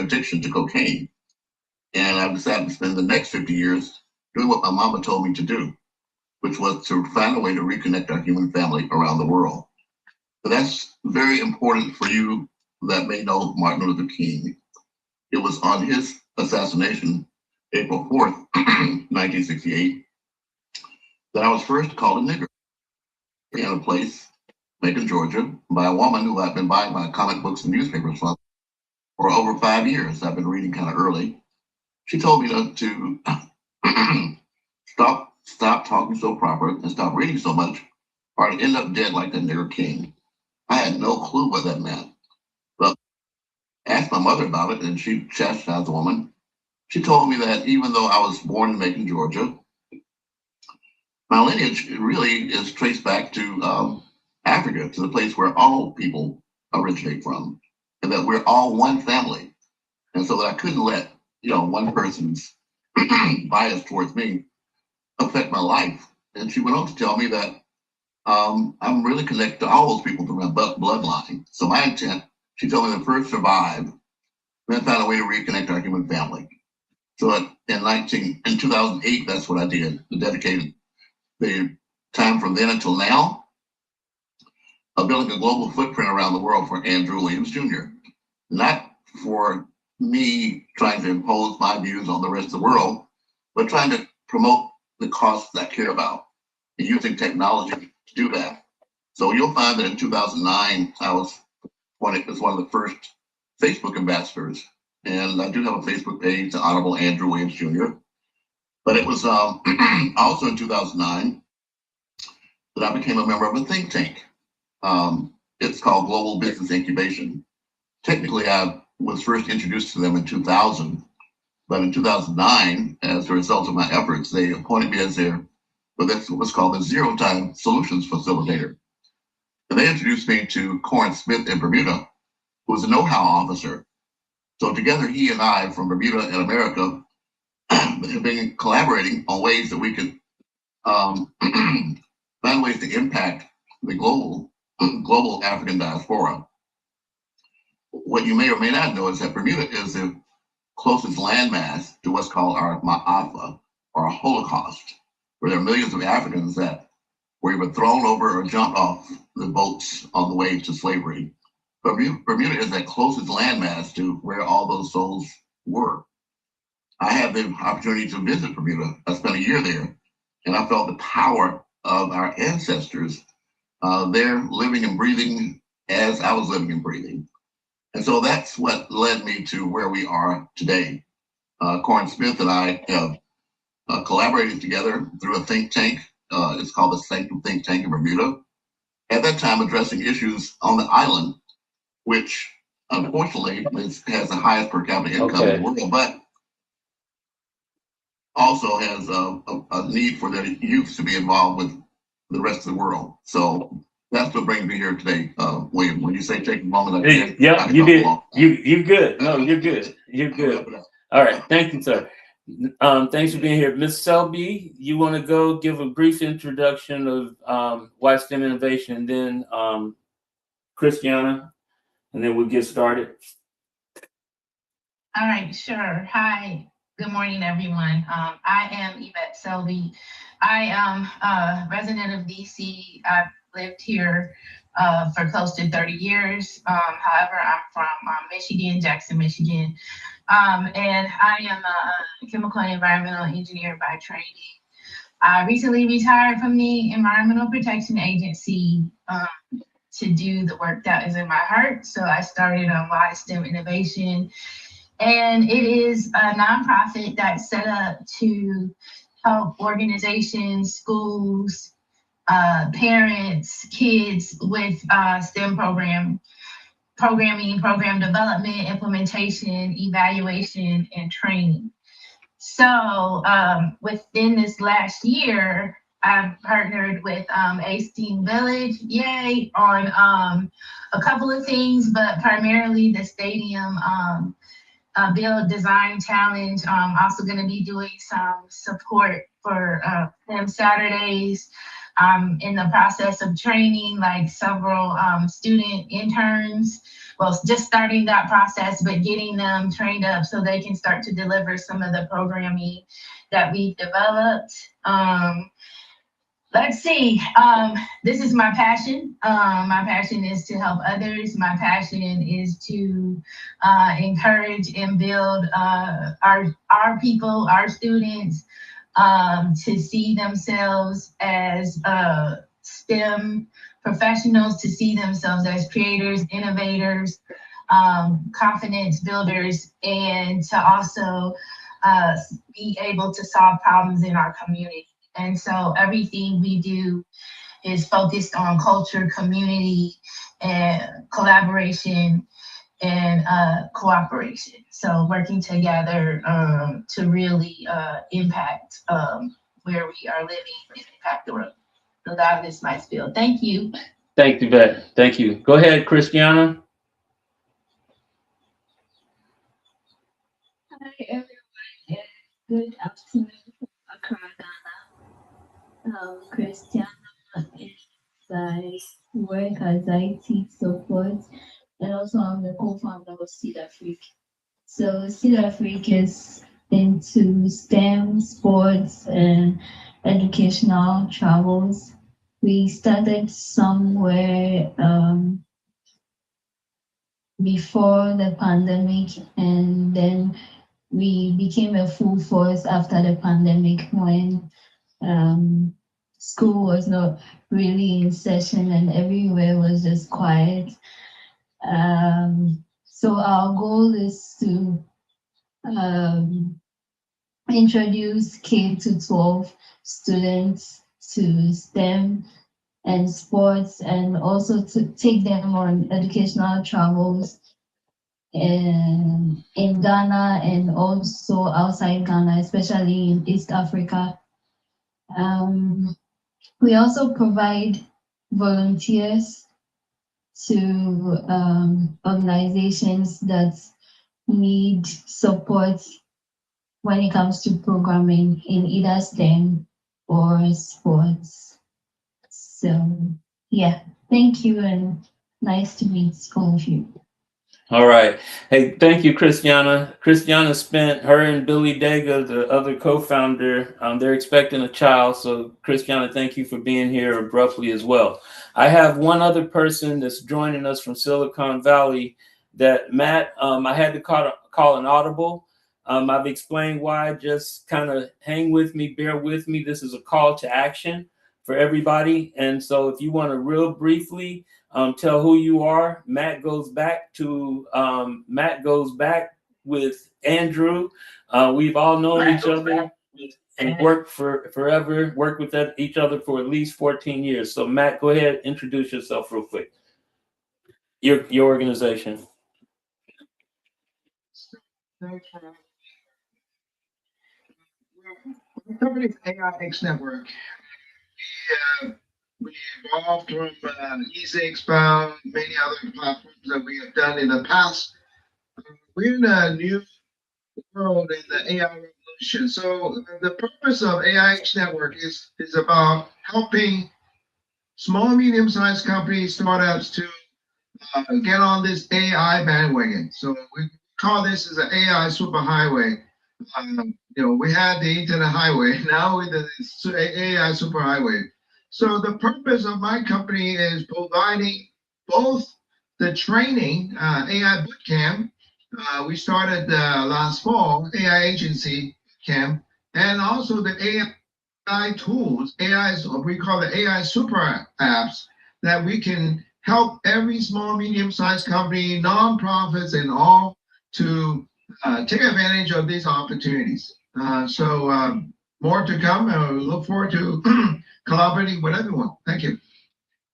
addiction to cocaine. And I decided to spend the next 50 years doing what my mama told me to do, which was to find a way to reconnect our human family around the world. So that's very important for you that may know Martin Luther King. It was on his assassination, April 4th, 1968, that I was first called a nigger in a place, Macon, Georgia, by a woman who I've been buying my comic books and newspapers from for over 5 years. I've been reading kind of early. She told me to stop talking so proper and stop reading so much, or I'd end up dead like the nigger king. I had no clue what that meant. But I asked my mother about it, and she chastised the woman. She told me that even though I was born in Macon, Georgia, my lineage really is traced back to Africa, to the place where all people originate from, and that we're all one family. And so that I couldn't let one person's bias towards me affect my life. And she went on to tell me that I'm really connected to all those people through my bloodline. So my intent, she told me to first survive, then find a way to reconnect our human family. So in 2008, that's what I did. I dedicated the time from then until now of building a global footprint around the world for Andrew Williams Jr. Not for me trying to impose my views on the rest of the world, but trying to promote the causes I care about and using technology to do that. So you'll find that in 2009, I was one of the first Facebook ambassadors. And I do have a Facebook page, the Honorable Andrew Williams Jr. But it was also in 2009 that I became a member of a think tank. It's called Global Business Incubation. Technically, I was first introduced to them in 2000, but in 2009, as a result of my efforts, they appointed me as what's called the Zero Time Solutions Facilitator. And they introduced me to Corin Smith in Bermuda, who was a know-how officer. So together, he and I from Bermuda and America have been collaborating on ways that we could find ways to impact the global African diaspora. What you may or may not know is that Bermuda is the closest landmass to what's called our Ma'afa, or a Holocaust, where there are millions of Africans that were either thrown over or jumped off the boats on the way to slavery. But Bermuda is that closest landmass to where all those souls were. I had the opportunity to visit Bermuda. I spent a year there, and I felt the power of our ancestors there living and breathing as I was living and breathing. And so that's what led me to where we are today. Corin Smith and I have collaborated together through a think tank. It's called the Sanctum Think Tank in Bermuda. At that time, addressing issues on the island, which unfortunately has the highest per capita income in the world, but also has a need for their youth to be involved with the rest of the world. So that's what brings me here today, William. When you say take a moment, yeah, you did. You're good. No, you're good. You're good. All right, thank you, sir. Thanks for being here, Ms. Selby. You want to go give a brief introduction of White STEM Innovation, and then Christiana, and then we'll get started. All right, sure. Hi. Good morning, everyone. I am Yvette Selby. I am a resident of DC. I've lived here for close to 30 years. However, I'm from Michigan, Jackson, Michigan. And I am a chemical and environmental engineer by training. I recently retired from the Environmental Protection Agency to do the work that is in my heart. So I started on White STEM Innovation. And it is a nonprofit that's set up to help organizations, schools, parents, kids with STEM programming, program development, implementation, evaluation, and training. So within this last year, I've partnered with A STEAM Village, yay, on a couple of things, but primarily the stadium Build Design Challenge. Also going to be doing some support for them Saturdays I'm in the process of training like several student interns. Well, just starting that process, but getting them trained up so they can start to deliver some of the programming that we've developed. Let's see. This is my passion. My passion is to help others. My passion is to encourage and build our people, our students, to see themselves as STEM professionals, to see themselves as creators, innovators, confidence builders, and to also be able to solve problems in our community. And so everything we do is focused on culture, community, and collaboration and cooperation. So working together to really impact where we are living and impact the world. So that is my spiel. Thank you. Thank you, Beth. Thank you. Go ahead, Christiana. Hi everyone, and good afternoon from Accra, Ghana. Christiana, and I work as IT support, and also I'm the co-founder of Seed Afrique. So Seed Afrique is into STEM, sports, and educational travels. We started somewhere before the pandemic, and then we became a full force after the pandemic when school was not really in session and everywhere was just quiet. So our goal is to introduce K to 12 students to STEM and sports, and also to take them on educational travels in Ghana and also outside Ghana, especially in East Africa. We also provide volunteers to organizations that need support when it comes to programming in either STEM or sports. So, yeah, thank you and nice to meet all of you. All right. Hey, thank you, Christiana. Christiana spent her and Billy Dega, the other co-founder, they're expecting a child. So Christiana, thank you for being here abruptly as well. I have one other person that's joining us from Silicon Valley that Matt, I had to call an audible. I've explained why. Just kind of hang with me, bear with me. This is a call to action for everybody. And so if you want to real briefly tell who you are. Matt goes back with Andrew. We've all known each other and worked for forever, worked with each other for at least 14 years. So Matt, go ahead, introduce yourself real quick. Your organization. The company's AIX network. We evolved from Easy Expound, many other platforms that we have done in the past. We're in a new world in the AI revolution. So the purpose of AIX network is about helping small, medium-sized companies, startups to get on this AI bandwagon. So we call this as an AI superhighway. We had the internet highway, now with the AI superhighway. So the purpose of my company is providing both the training, AI bootcamp. We started last fall, AI agency camp, and also the AI tools, we call the AI super apps that we can help every small, medium-sized company, nonprofits, and all to take advantage of these opportunities. So more to come, and we look forward to collaborating with everyone. Thank you.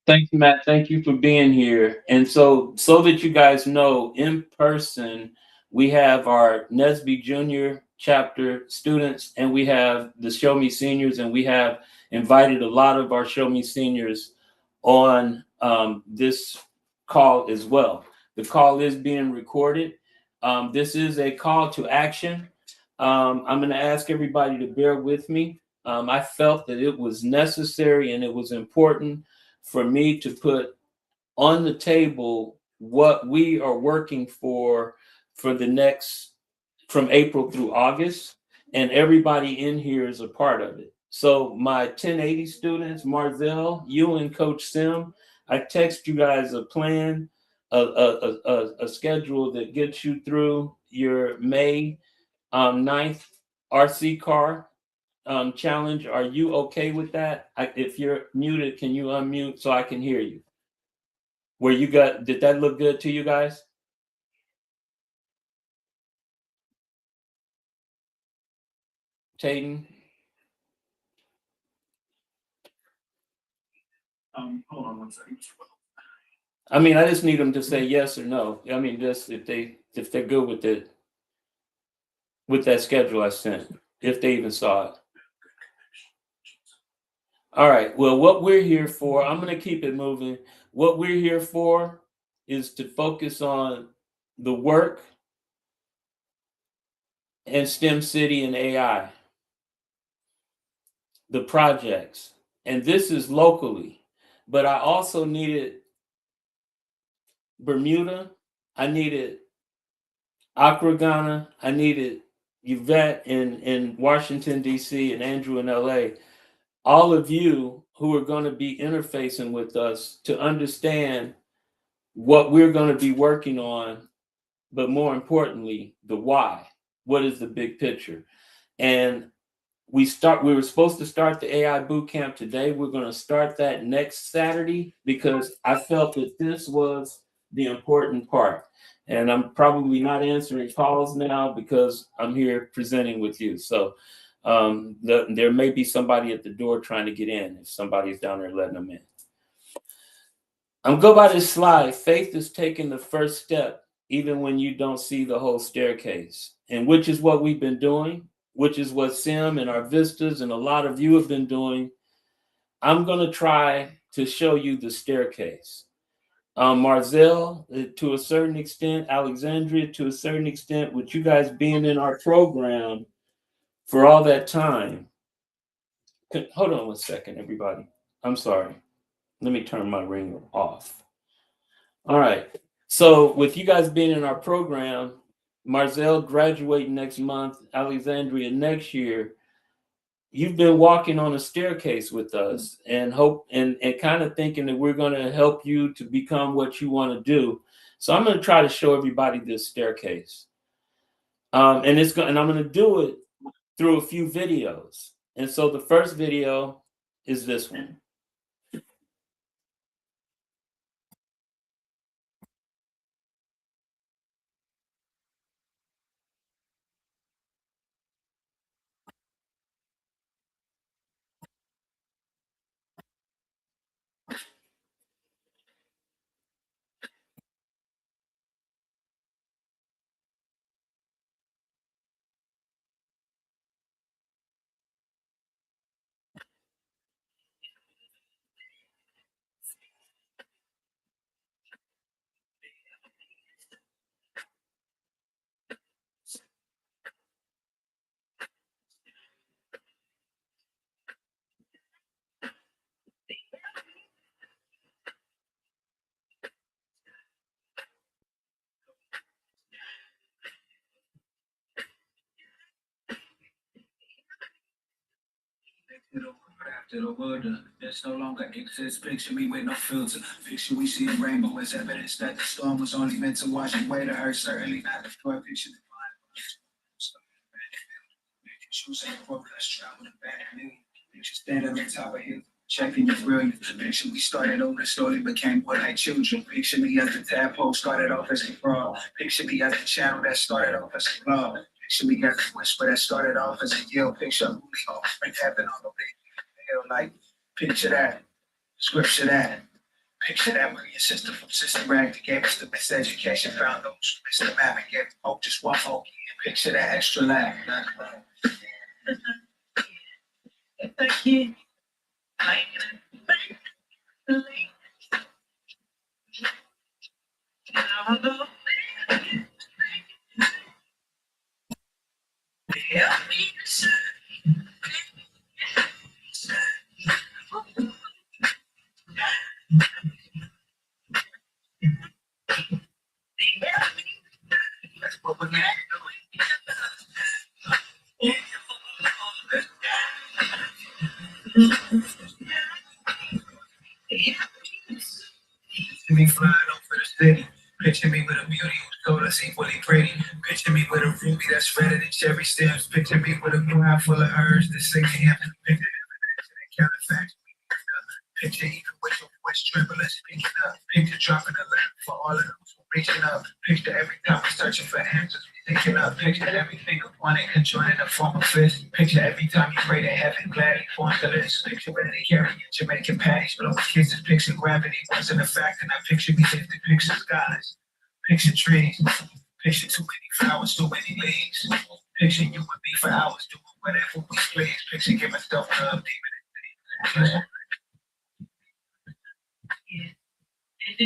Thank you, Matt. Thank you for being here. And so that you guys know, in person, we have our Nesby Junior chapter students, and we have the Show Me seniors, and we have invited a lot of our Show Me seniors on this call as well. The call is being recorded. This is a call to action. I'm going to ask everybody to bear with me. I felt that it was necessary and it was important for me to put on the table what we are working for the next, from April through August, and everybody in here is a part of it. So my 1080 students, Marzell, you and Coach Sim, I text you guys a plan, a schedule that gets you through your May 9th RC car challenge. Are you okay with that? If you're muted, can you unmute so I can hear you? Where you got, did that look good to you guys? Tayden? Hold on one second. I mean, I just need them to say yes or no. I mean, just if they're good with it, with that schedule I sent, if they even saw it. All right. Well, what we're here for, I'm going to keep it moving. What we're here for is to focus on the work and STEM City and AI, the projects. And this is locally. But I also needed Bermuda. I needed Aquagana. I needed Yvette in Washington, D.C., and Andrew in LA. All of you who are going to be interfacing with us to understand what we're going to be working on, but more importantly, the why. What is the big picture? And we were supposed to start the AI boot camp today. We're going to start that next Saturday because I felt that this was the important part. And I'm probably not answering calls now because I'm here presenting with you. So there may be somebody at the door trying to get in if somebody's down there letting them in. I'm go by this slide. Faith is taking the first step, even when you don't see the whole staircase, and which is what we've been doing, which is what Sim and our Vistas and a lot of you have been doing. I'm going to try to show you the staircase. Marzell, to a certain extent, Alexandria, to a certain extent, with you guys being in our program for all that time. Hold on one second, everybody. I'm sorry. Let me turn my ringer off. All right. So with you guys being in our program, Marzell graduating next month, Alexandria next year, you've been walking on a staircase with us and hope and kind of thinking that we're going to help you to become what you want to do. So I'm going to try to show everybody this staircase. And I'm going to do it through a few videos. And so the first video is this one. After the word, there's no longer exists. Picture me with no filter. Picture we see a rainbow as evidence that the storm was only meant to wash away the hurt. Certainly not the floor. Picture the choosing a quote, let's travel to bad news. Picture standing on top of hill, checking your brilliance. Picture we started over, slowly became what like children. Picture me as the tadpole started off as a frog. Picture me as the channel that started off as a club. Picture me as the whisper that started off as a yell. Picture a movie offspring heaven on the big hill. Like, picture that, scripture that. Picture that when your sister from Sister Rag that gave us the best education, found those who missed the map and gave hope just one hope. Picture that extra lag. If I can't, I can make the link. Help me to me with a ruby that's redder than cherry stems. Picture me with a ground full of herbs that sing him. Picture counterfacts. Picture even with your voice trembling, speaking up. Picture dropping a letter for all of those who reaching up. Picture every time we're searching for answers, we thinking up. Picture everything upon it, conjoined in a form of fist. Picture every time you pray to heaven, gladly forms the list. Picture where they carry you, Jamaican patties, but over kisses. Picture gravity wasn't a fact, and I picture me lifting. Picture skies, picture trees. Picture too many flowers, too many leaves. Picture you and me for hours, doing whatever we please. Picture giving stuff love, demon and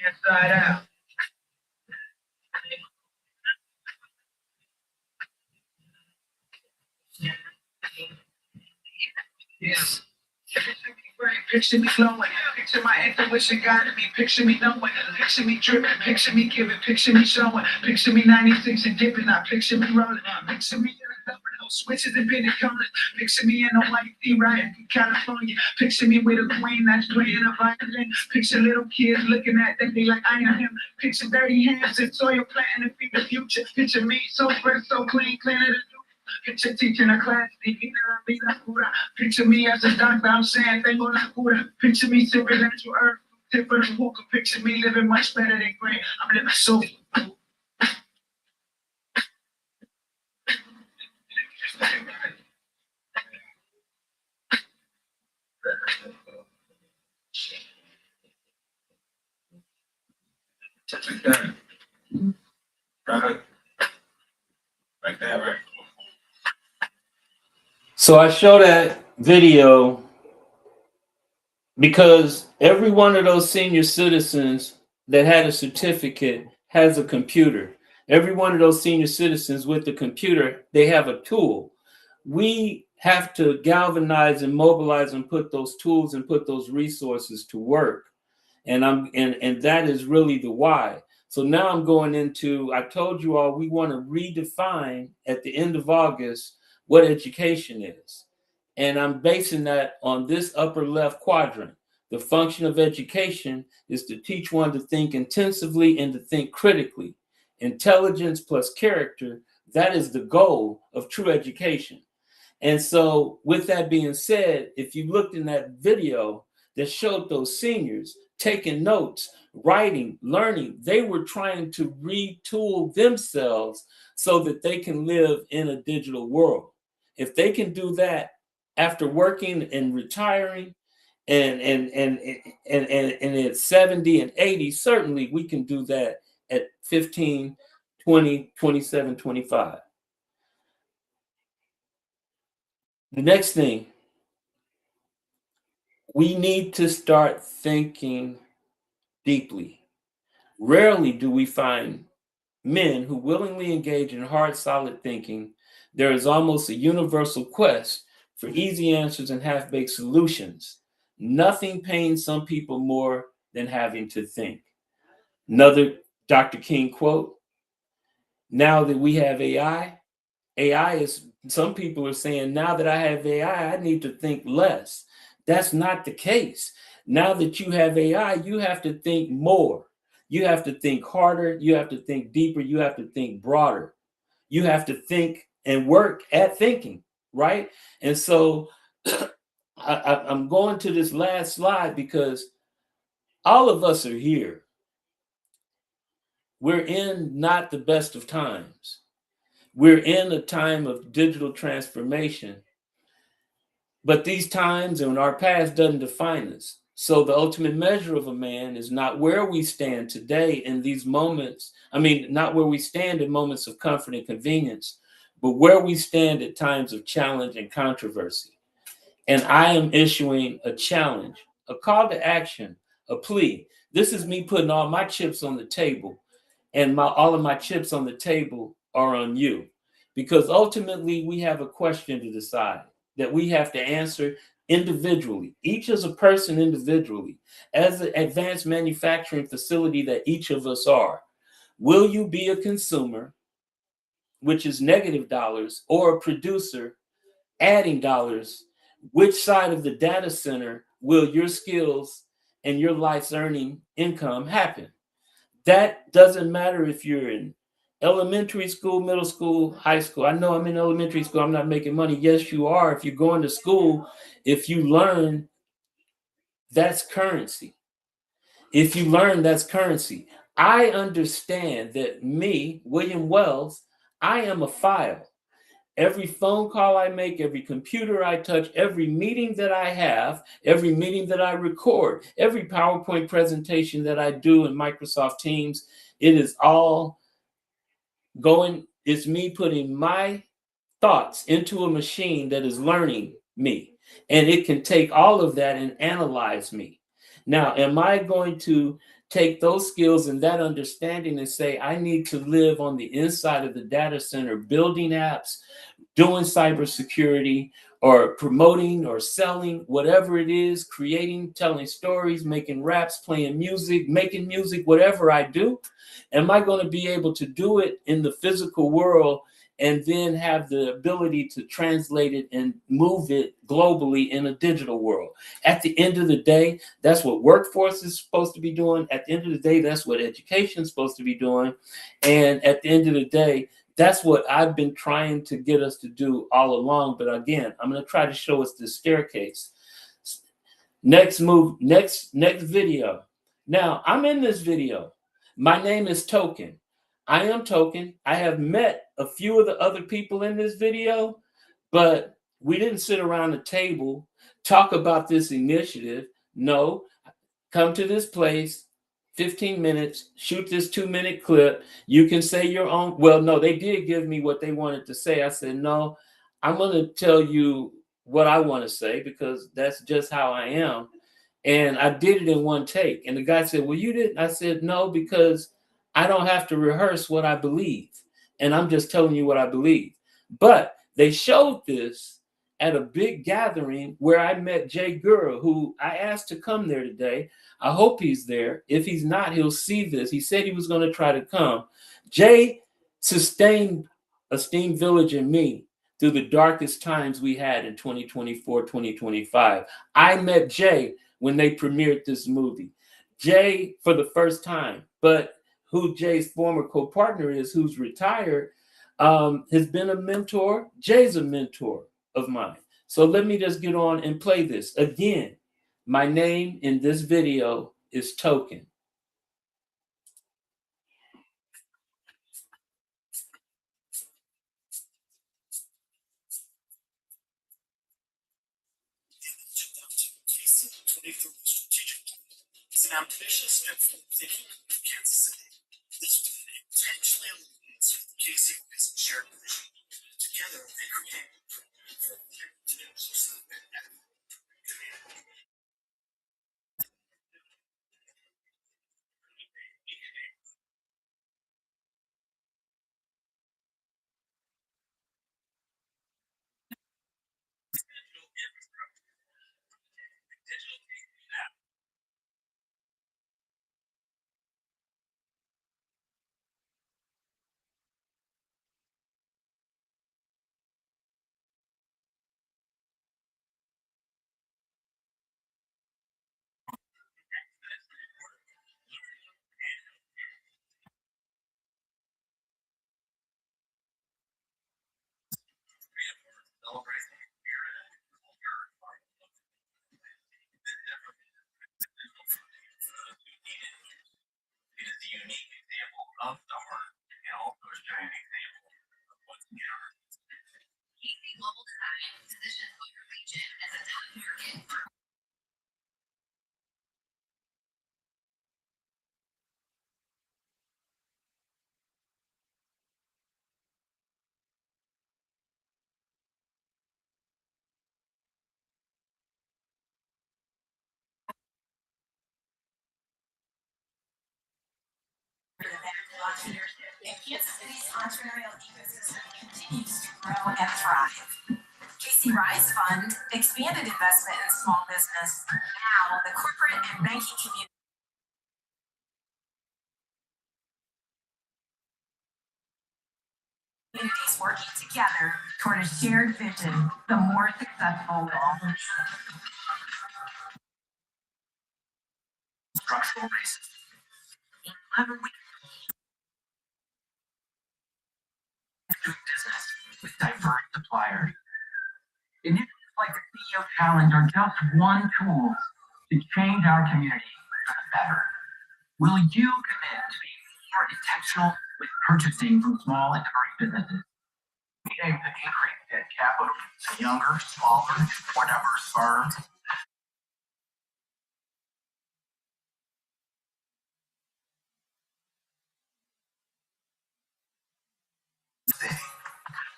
inside out. Yes. Picture me glowing, picture my intuition guiding me, picture me knowing, picture me dripping, picture me giving, picture me showing, picture me 96 and dipping, I picture me rolling, picture me in a number, no switches and bending corners, picture me in a white tee riding in California, picture me with a queen that's playing a violin, picture little kids looking at them, they like I am him, picture dirty hands and soil planting to feed the future, picture me so fresh, so clean, cleaner than picture teaching a class, picture me as a doctor, I'm saying, tengo la cura. Picture me supernatural earth, tip of the hookah. Picture me living much better than great. I'm living so. Like that. Right. Like that, right? So I show that video because every one of those senior citizens that had a certificate has a computer. Every one of those senior citizens with the computer, they have a tool. We have to galvanize and mobilize and put those tools and put those resources to work. And that is really the why. So now I'm going into, I told you all, we want to redefine at the end of August what education is. And I'm basing that on this upper left quadrant. The function of education is to teach one to think intensively and to think critically. Intelligence plus character, that is the goal of true education. And so with that being said, if you looked in that video that showed those seniors taking notes, writing, learning, they were trying to retool themselves so that they can live in a digital world. If they can do that after working and retiring and at 70 and 80, certainly we can do that at 15, 20, 27, 25. The next thing, we need to start thinking deeply. Rarely do we find men who willingly engage in hard, solid thinking. There is almost a universal quest for easy answers and half-baked solutions. Nothing pains some people more than having to think. Another Dr. King quote, now that we have AI is, some people are saying, now that I have AI, I need to think less. That's not the case. Now that you have AI, you have to think more. You have to think harder. You have to think deeper. You have to think broader. You have to think and work at thinking, right? And so I'm going to this last slide because all of us are here. We're in not the best of times. We're in a time of digital transformation. But these times and our past doesn't define us. So the ultimate measure of a man is not where we stand today in these moments. I mean, not where we stand in moments of comfort and convenience, but where we stand at times of challenge and controversy. And I am issuing a challenge, a call to action, a plea. This is me putting all my chips on the table, and all of my chips on the table are on you. Because ultimately we have a question to decide that we have to answer individually, each as a person individually, as an advanced manufacturing facility that each of us are. Will you be a consumer, which is negative dollars, or a producer adding dollars? Which side of the data center will your skills and your life's earning income happen? That doesn't matter if you're in elementary school, middle school, high school. I know I'm in elementary school, I'm not making money. Yes, you are. If you're going to school, if you learn, that's currency. If you learn, that's currency. I understand that me, William Wells, I am a file. Every phone call I make, every computer I touch, every meeting that I have, every meeting that I record, every PowerPoint presentation that I do in Microsoft Teams, it is all going, it's me putting my thoughts into a machine that is learning me. And it can take all of that and analyze me. Now, am I going to take those skills and that understanding and say, I need to live on the inside of the data center, building apps, doing cybersecurity, or promoting or selling, whatever it is, creating, telling stories, making raps, playing music, making music, whatever I do? Am I going to be able to do it in the physical world and then have the ability to translate it and move it globally in a digital world? At the end of the day, that's what workforce is supposed to be doing. At the end of the day, that's what education is supposed to be doing. And at the end of the day, that's what I've been trying to get us to do all along. But again, I'm going to try to show us the staircase. Next video. Now, I'm in this video. My name is Token. I am Token. I have met a few of the other people in this video, but we didn't sit around a table, talk about this initiative. No, come to this place, 15 minutes, shoot this 2-minute clip. You can say your own. Well, no, they did give me what they wanted to say. I said, no, I'm going to tell you what I want to say because that's just how I am. And I did it in one take. And the guy said, well, you didn't. I said, no, because I don't have to rehearse what I believe. And I'm just telling you what I believe. But they showed this at a big gathering where I met Jay Gura, who I asked to come there today. I hope he's there. If he's not, he'll see this. He said he was going to try to come. Jay sustained Esteem Village and me through the darkest times we had in 2024, 2025. I met Jay when they premiered this movie. Jay for the first time, but who Jay's former co-partner is, who's retired, has been a mentor. Jay's a mentor of mine. So let me just get on and play this. Again, my name in this video is Token. It's an ambitious and forward-thinking move of Kansas City. This was intentionally aligns with the KC Boys and shared vision. Together, they create and Kansas City's entrepreneurial ecosystem continues to grow and thrive. KC DC Rise Fund expanded investment in small business. Now, the corporate and banking community communities working together toward a shared vision, the more successful we'll all be. Structural racism. 11 weeks doing business with diverse suppliers. Initiatives like the CEO Challenge are just one tool to change our community for the better. Will you commit to being more intentional with purchasing from small and diverse businesses? We aim to increase debt capital to younger, smaller, more diverse firms.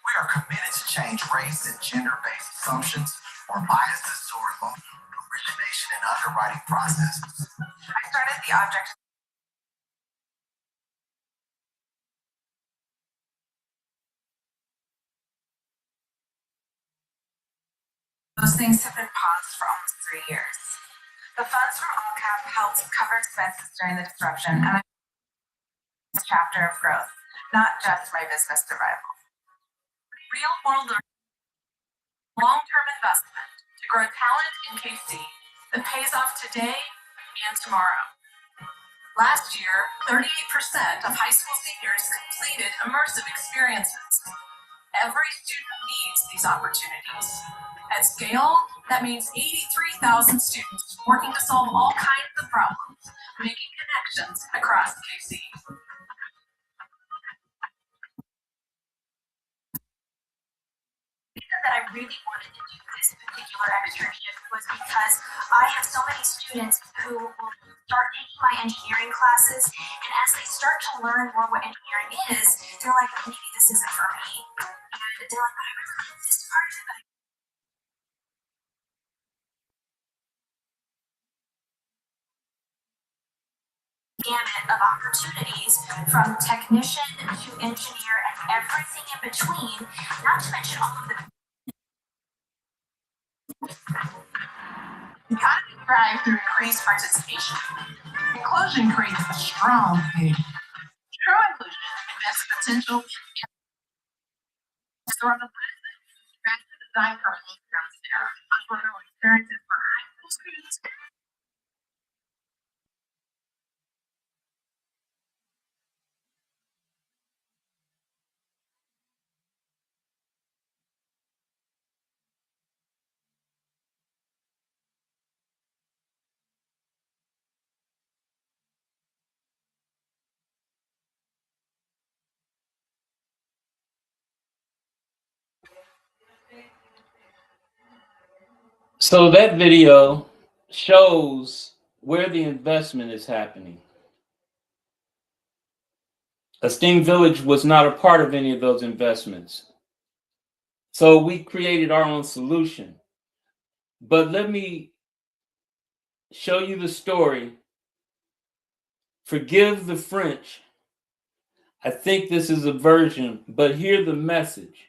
We are committed to change race and gender-based assumptions or biases toward loan origination and underwriting processes. I started the object. Those things have been paused for almost 3 years. The funds from AllCap helped cover expenses during the disruption and a chapter of growth, not just my business survival. Real world long-term investment to grow talent in KC that pays off today and tomorrow. Last year, 38% of high school seniors completed immersive experiences. Every student needs these opportunities. At scale, that means 83,000 students working to solve all kinds of problems, making connections across KC. That I really wanted to do this particular externship was because I have so many students who will start taking my engineering classes, and as they start to learn more what engineering is, they're like, maybe this isn't for me. And they're like, I really love this part of it. Gamut of opportunities from technician to engineer and everything in between, not to mention all of the Economy thrives through increased participation. Inclusion creates a strong community. True inclusion invests potential on the present. Graphic design curriculum comes there. Entrepreneurial experiences for high school students. So that video shows where the investment is happening. Esteem Village was not a part of any of those investments. So we created our own solution. But let me show you the story. Forgive the French. I think this is a version, but hear the message.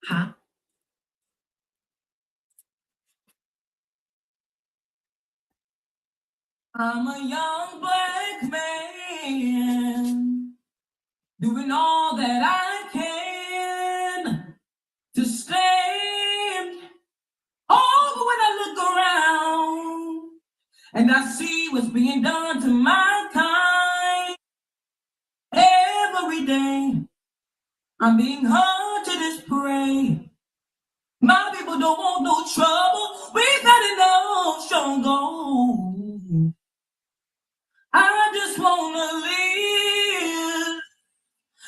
Huh? I'm a young black man doing all that I can to stand. Oh, but when I look around and I see what's being done to my kind, every day I'm being hard to this prey. My people don't want no trouble. We got enough struggle. I just wanna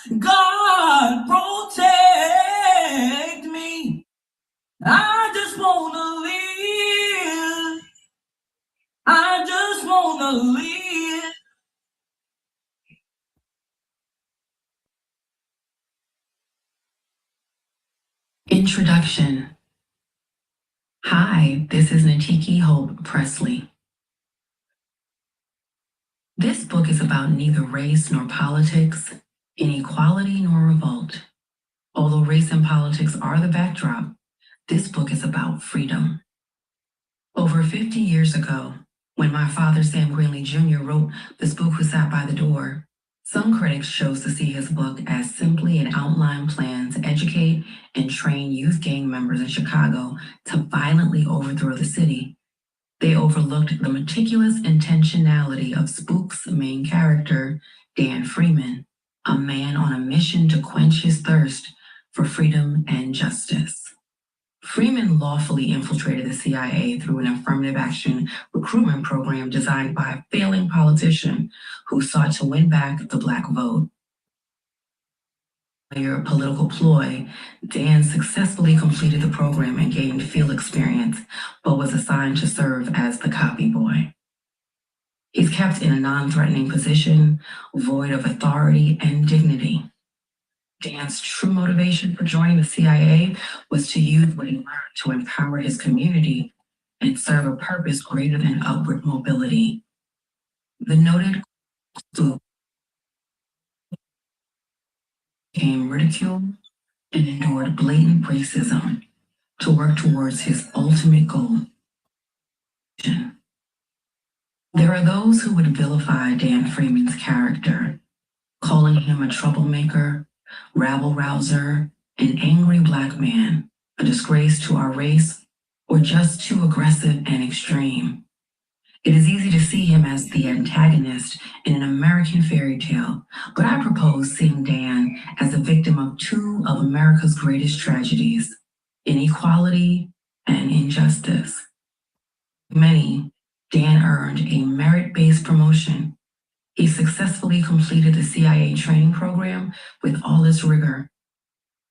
live. God protect me. I just wanna live. I just wanna live. Introduction. Hi, this is Natiki Hope Presley. This book is about neither race nor politics, inequality nor revolt. Although race and politics are the backdrop, this book is about freedom. Over 50 years ago, when my father, Sam Greenlee Jr., wrote The Spook Who Sat by the Door, some critics chose to see his book as simply an outline plan to educate and train youth gang members in Chicago to violently overthrow the city. They overlooked the meticulous intentionality of Spook's main character, Dan Freeman, a man on a mission to quench his thirst for freedom and justice. Freeman lawfully infiltrated the CIA through an affirmative action recruitment program designed by a failing politician who sought to win back the Black vote. A political ploy, Dan successfully completed the program and gained field experience, but was assigned to serve as the copy boy. He's kept in a non-threatening position, void of authority and dignity. Dan's true motivation for joining the CIA was to use what he learned to empower his community and serve a purpose greater than upward mobility. The noted Spook became ridiculed and endured blatant racism to work towards his ultimate goal. There are those who would vilify Dan Freeman's character, calling him a troublemaker, rabble-rouser, an angry Black man, a disgrace to our race, or just too aggressive and extreme. It is easy to see him as the antagonist in an American fairy tale, but I propose seeing Dan as a victim of two of America's greatest tragedies, inequality and injustice. Many, Dan earned a merit-based promotion. He successfully completed the CIA training program with all its rigor.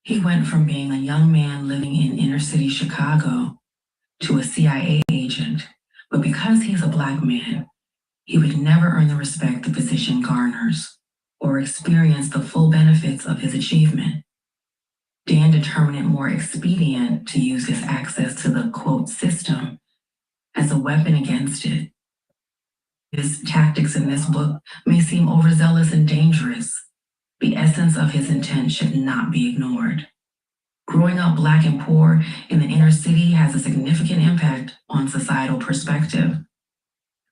He went from being a young man living in inner-city Chicago to a CIA agent, but because he's a Black man, he would never earn the respect the position garners or experience the full benefits of his achievement. Dan determined it more expedient to use his access to the, quote, system as a weapon against it. His tactics in this book may seem overzealous and dangerous. The essence of his intent should not be ignored. Growing up Black and poor in the inner city has a significant impact on societal perspective.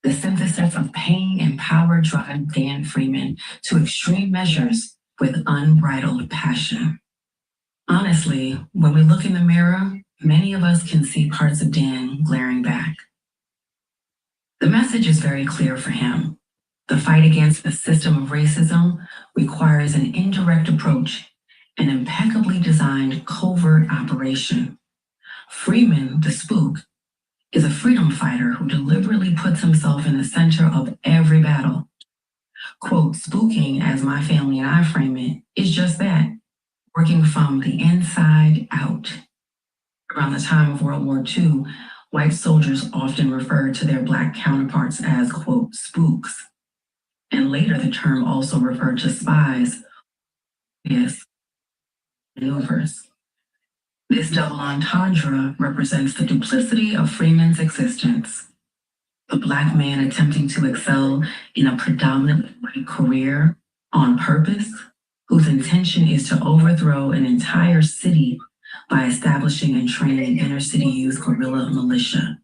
The synthesis of pain and power drive Dan Freeman to extreme measures with unbridled passion. Honestly, when we look in the mirror, many of us can see parts of Dan glaring back. The message is very clear for him. The fight against the system of racism requires an indirect approach, an impeccably designed covert operation. Freeman, the Spook, is a freedom fighter who deliberately puts himself in the center of every battle. Quote, spooking, as my family and I frame it, is just that, working from the inside out. Around the time of World War II, white soldiers often referred to their Black counterparts as, quote, spooks. And later the term also referred to spies, yes, maneuvers. This double entendre represents the duplicity of Freeman's existence. The Black man attempting to excel in a predominantly white career on purpose, whose intention is to overthrow an entire city by establishing and training an inner-city youth guerrilla militia.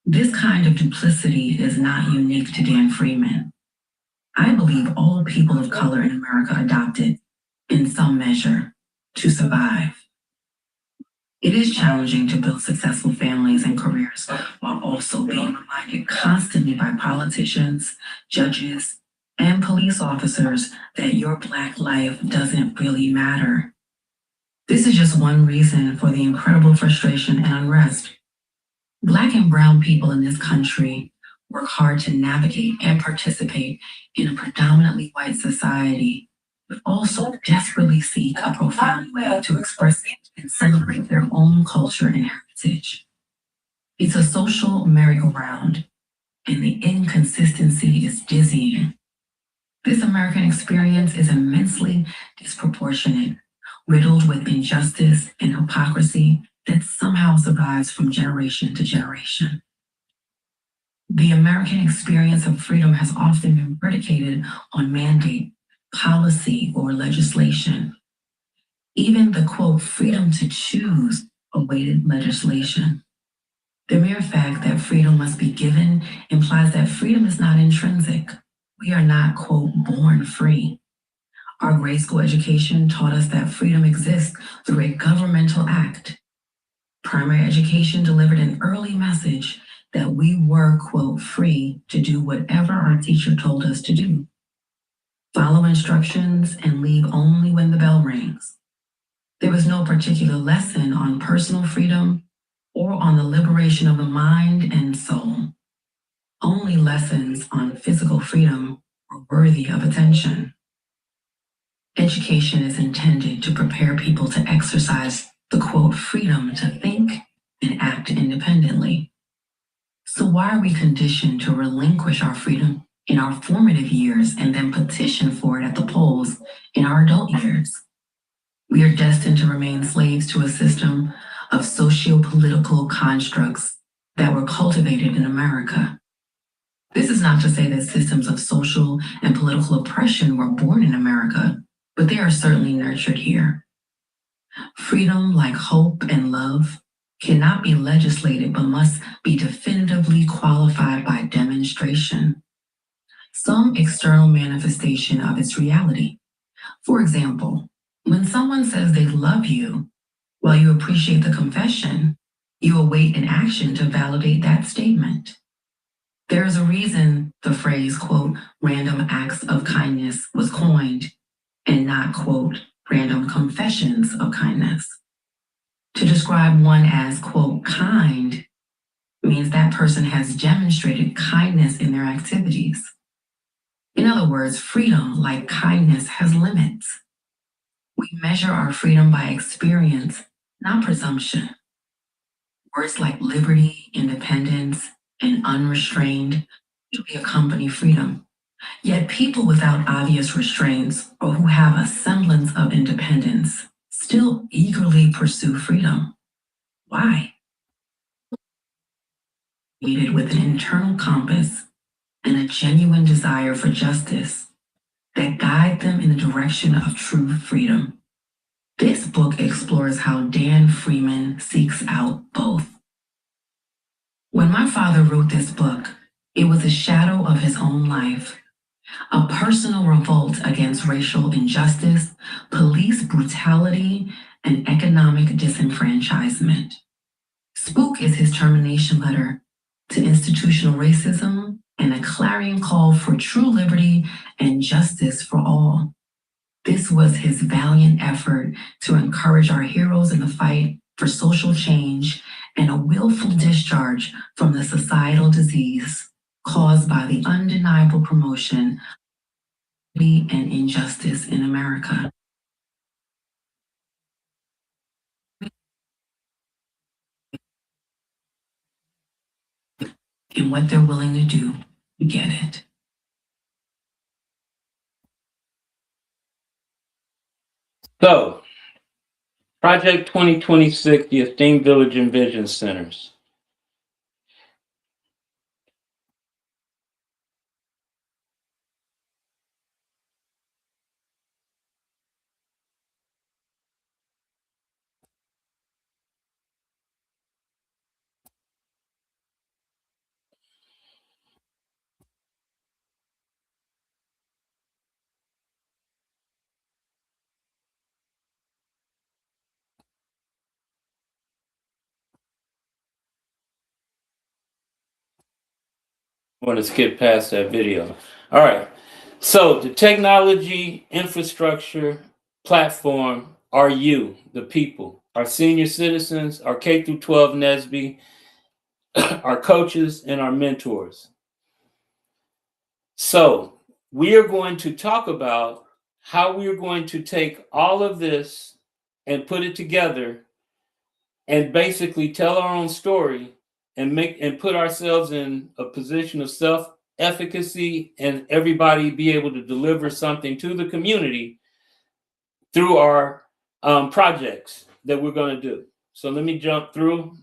This kind of duplicity is not unique to Dan Freeman. I believe all people of color in America adopt it, in some measure, to survive. It is challenging to build successful families and careers while also being reminded constantly by politicians, judges, and police officers that your Black life doesn't really matter. This is just one reason for the incredible frustration and unrest. Black and brown people in this country work hard to navigate and participate in a predominantly white society, but also desperately seek a profound way to express and celebrate their own culture and heritage. It's a social merry-go-round, and the inconsistency is dizzying. This American experience is immensely disproportionate, riddled with injustice and hypocrisy that somehow survives from generation to generation. The American experience of freedom has often been predicated on mandate, policy, or legislation. Even the quote, freedom to choose awaited legislation. The mere fact that freedom must be given implies that freedom is not intrinsic. We are not, quote, born free. Our grade school education taught us that freedom exists through a governmental act. Primary education delivered an early message that we were, quote, free to do whatever our teacher told us to do. Follow instructions and leave only when the bell rings. There was no particular lesson on personal freedom or on the liberation of the mind and soul. Only lessons on physical freedom were worthy of attention. Education is intended to prepare people to exercise the quote, freedom to think and act independently. So why are we conditioned to relinquish our freedom in our formative years and then petition for it at the polls in our adult years? We are destined to remain slaves to a system of socio-political constructs that were cultivated in America. This is not to say that systems of social and political oppression were born in America, but they are certainly nurtured here. Freedom, like hope and love, cannot be legislated but must be definitively qualified by demonstration, some external manifestation of its reality. For example, when someone says they love you, while you appreciate the confession, you await an action to validate that statement. There is a reason the phrase, quote, random acts of kindness was coined and not, quote, random confessions of kindness. To describe one as, quote, kind means that person has demonstrated kindness in their activities. In other words, freedom, like kindness, has limits. We measure our freedom by experience, not presumption. Words like liberty, independence, and unrestrained usually accompany freedom. Yet people without obvious restraints or who have a semblance of independence still eagerly pursue freedom. Why? With an internal compass and a genuine desire for justice that guide them in the direction of true freedom. This book explores how Dan Freeman seeks out both. When my father wrote this book, it was a shadow of his own life, a personal revolt against racial injustice, police brutality, and economic disenfranchisement. Spook is his termination letter to institutional racism and a clarion call for true liberty and justice for all. This was his valiant effort to encourage our heroes in the fight for social change and a willful discharge from the societal disease caused by the undeniable promotion of and injustice in America. And what they're willing to do to get it. So, Project 2026, the Esteemed Village and Vision Centers. I want to skip past that video. All right. So the technology infrastructure platform are you, the people, our senior citizens, our K through 12 NSBE, our coaches, and our mentors. So we are going to talk about how we are going to take all of this and put it together and basically tell our own story and put ourselves in a position of self-efficacy and everybody be able to deliver something to the community through our projects that we're going to do. So let me jump through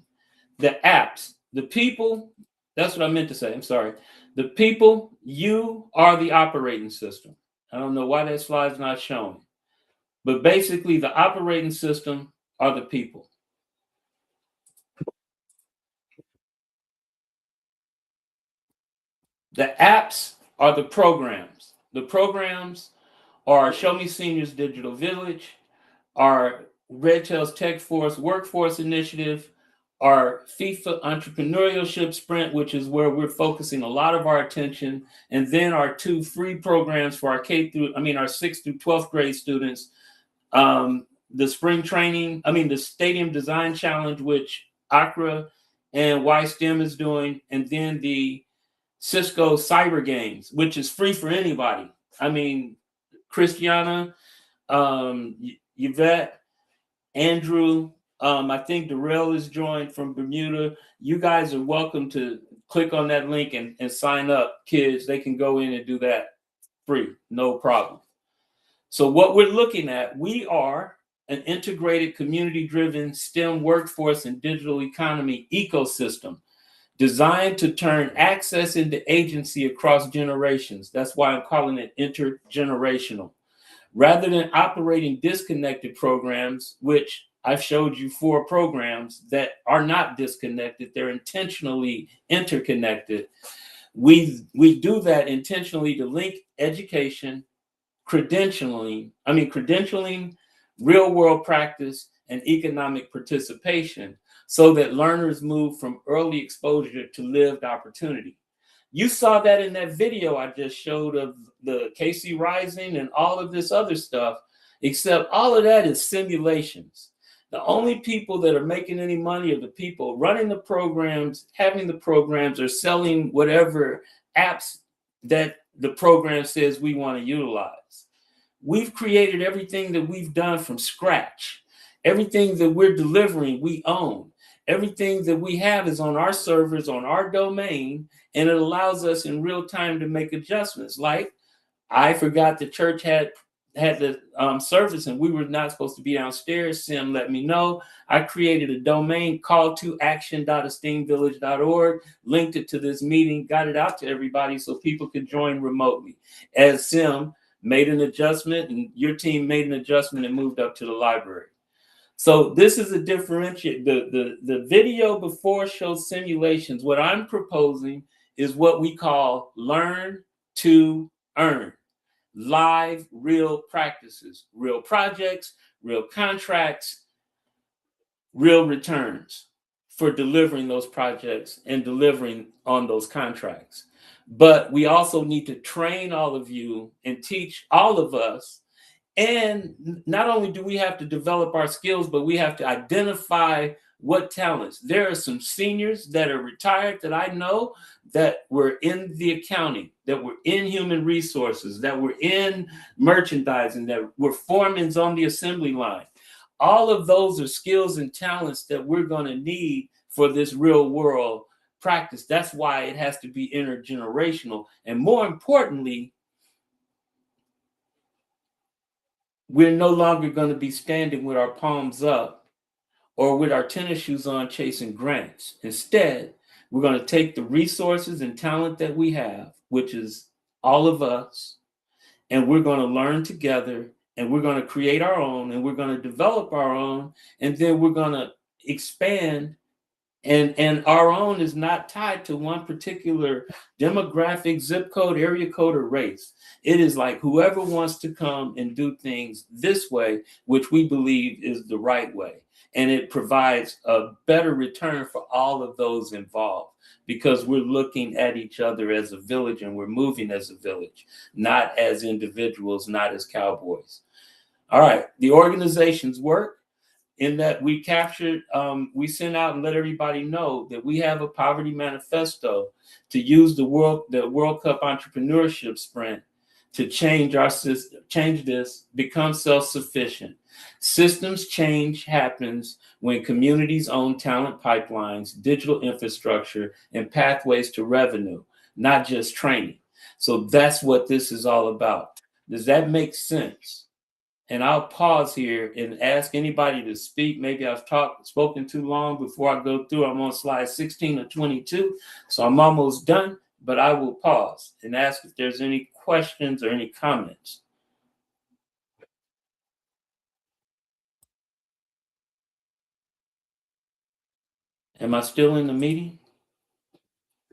the apps, the people. That's what I meant to say. I'm sorry. The people, you are the operating system. I don't know why that slide's not showing, but basically the operating system are the people. The apps are the programs. The programs are Show Me Seniors Digital Village, our Red Tails Tech Force Workforce Initiative, our FIFA Entrepreneurship Sprint, which is where we're focusing a lot of our attention, and then our 2 free programs for our our 6th through 12th grade students, the spring training, the Stadium Design Challenge, which Accra and YSTEM is doing, and then the Cisco Cyber Games, which is free for anybody. Christiana, Yvette, Andrew, I think Darrell is joined from Bermuda. You guys are welcome to click on that link and sign up. Kids, they can go in and do that free, no problem. So what we're looking at, we are an integrated community-driven STEM workforce and digital economy ecosystem designed to turn access into agency across generations. That's why I'm calling it intergenerational. Rather than operating disconnected programs, which I've showed you 4 programs that are not disconnected, they're intentionally interconnected. We do that intentionally to link education, credentialing, real world practice, and economic participation so that learners move from early exposure to lived opportunity. You saw that in that video I just showed of the KC Rising and all of this other stuff, except all of that is simulations. The only people that are making any money are the people running the programs, having the programs, or selling whatever apps that the program says we want to utilize. We've created everything that we've done from scratch. Everything that we're delivering, we own. Everything that we have is on our servers, on our domain, and it allows us in real time to make adjustments. Like, I forgot the church had the service and we were not supposed to be downstairs. Sim let me know. I created a domain, calltoaction.esteemvillage.org, linked it to this meeting, got it out to everybody so people could join remotely. As Sim made an adjustment and your team made an adjustment and moved up to the library. So this is a differentiate. The video before shows simulations. What I'm proposing is what we call learn to earn. Live, real practices, real projects, real contracts, real returns for delivering those projects and delivering on those contracts. But we also need to train all of you and teach all of us. And not only do we have to develop our skills, but we have to identify what talents. There are some seniors that are retired that I know that were in the accounting, that were in human resources, that were in merchandising, that were foremans on the assembly line. All of those are skills and talents that we're going to need for this real world practice. That's why it has to be intergenerational. And more importantly, we're no longer going to be standing with our palms up or with our tennis shoes on chasing grants. Instead, we're going to take the resources and talent that we have, which is all of us, and we're going to learn together, and we're going to create our own, and we're going to develop our own, and then we're going to expand. And our own is not tied to one particular demographic, zip code, area code, or race. It is like whoever wants to come and do things this way, which we believe is the right way. And it provides a better return for all of those involved because we're looking at each other as a village and we're moving as a village, not as individuals, not as cowboys. All right, the organizations work. In that we captured, we sent out and let everybody know that we have a poverty manifesto to use the World Cup Entrepreneurship Sprint to change our system, change this, become self-sufficient. Systems change happens when communities own talent pipelines, digital infrastructure, and pathways to revenue, not just training. So that's what this is all about. Does that make sense? and I'll pause here and ask anybody to speak. Maybe I've spoken too long before I go through. I'm on slide 16 or 22, so I'm almost done, but I will pause and ask if there's any questions or any comments. Am I still in the meeting?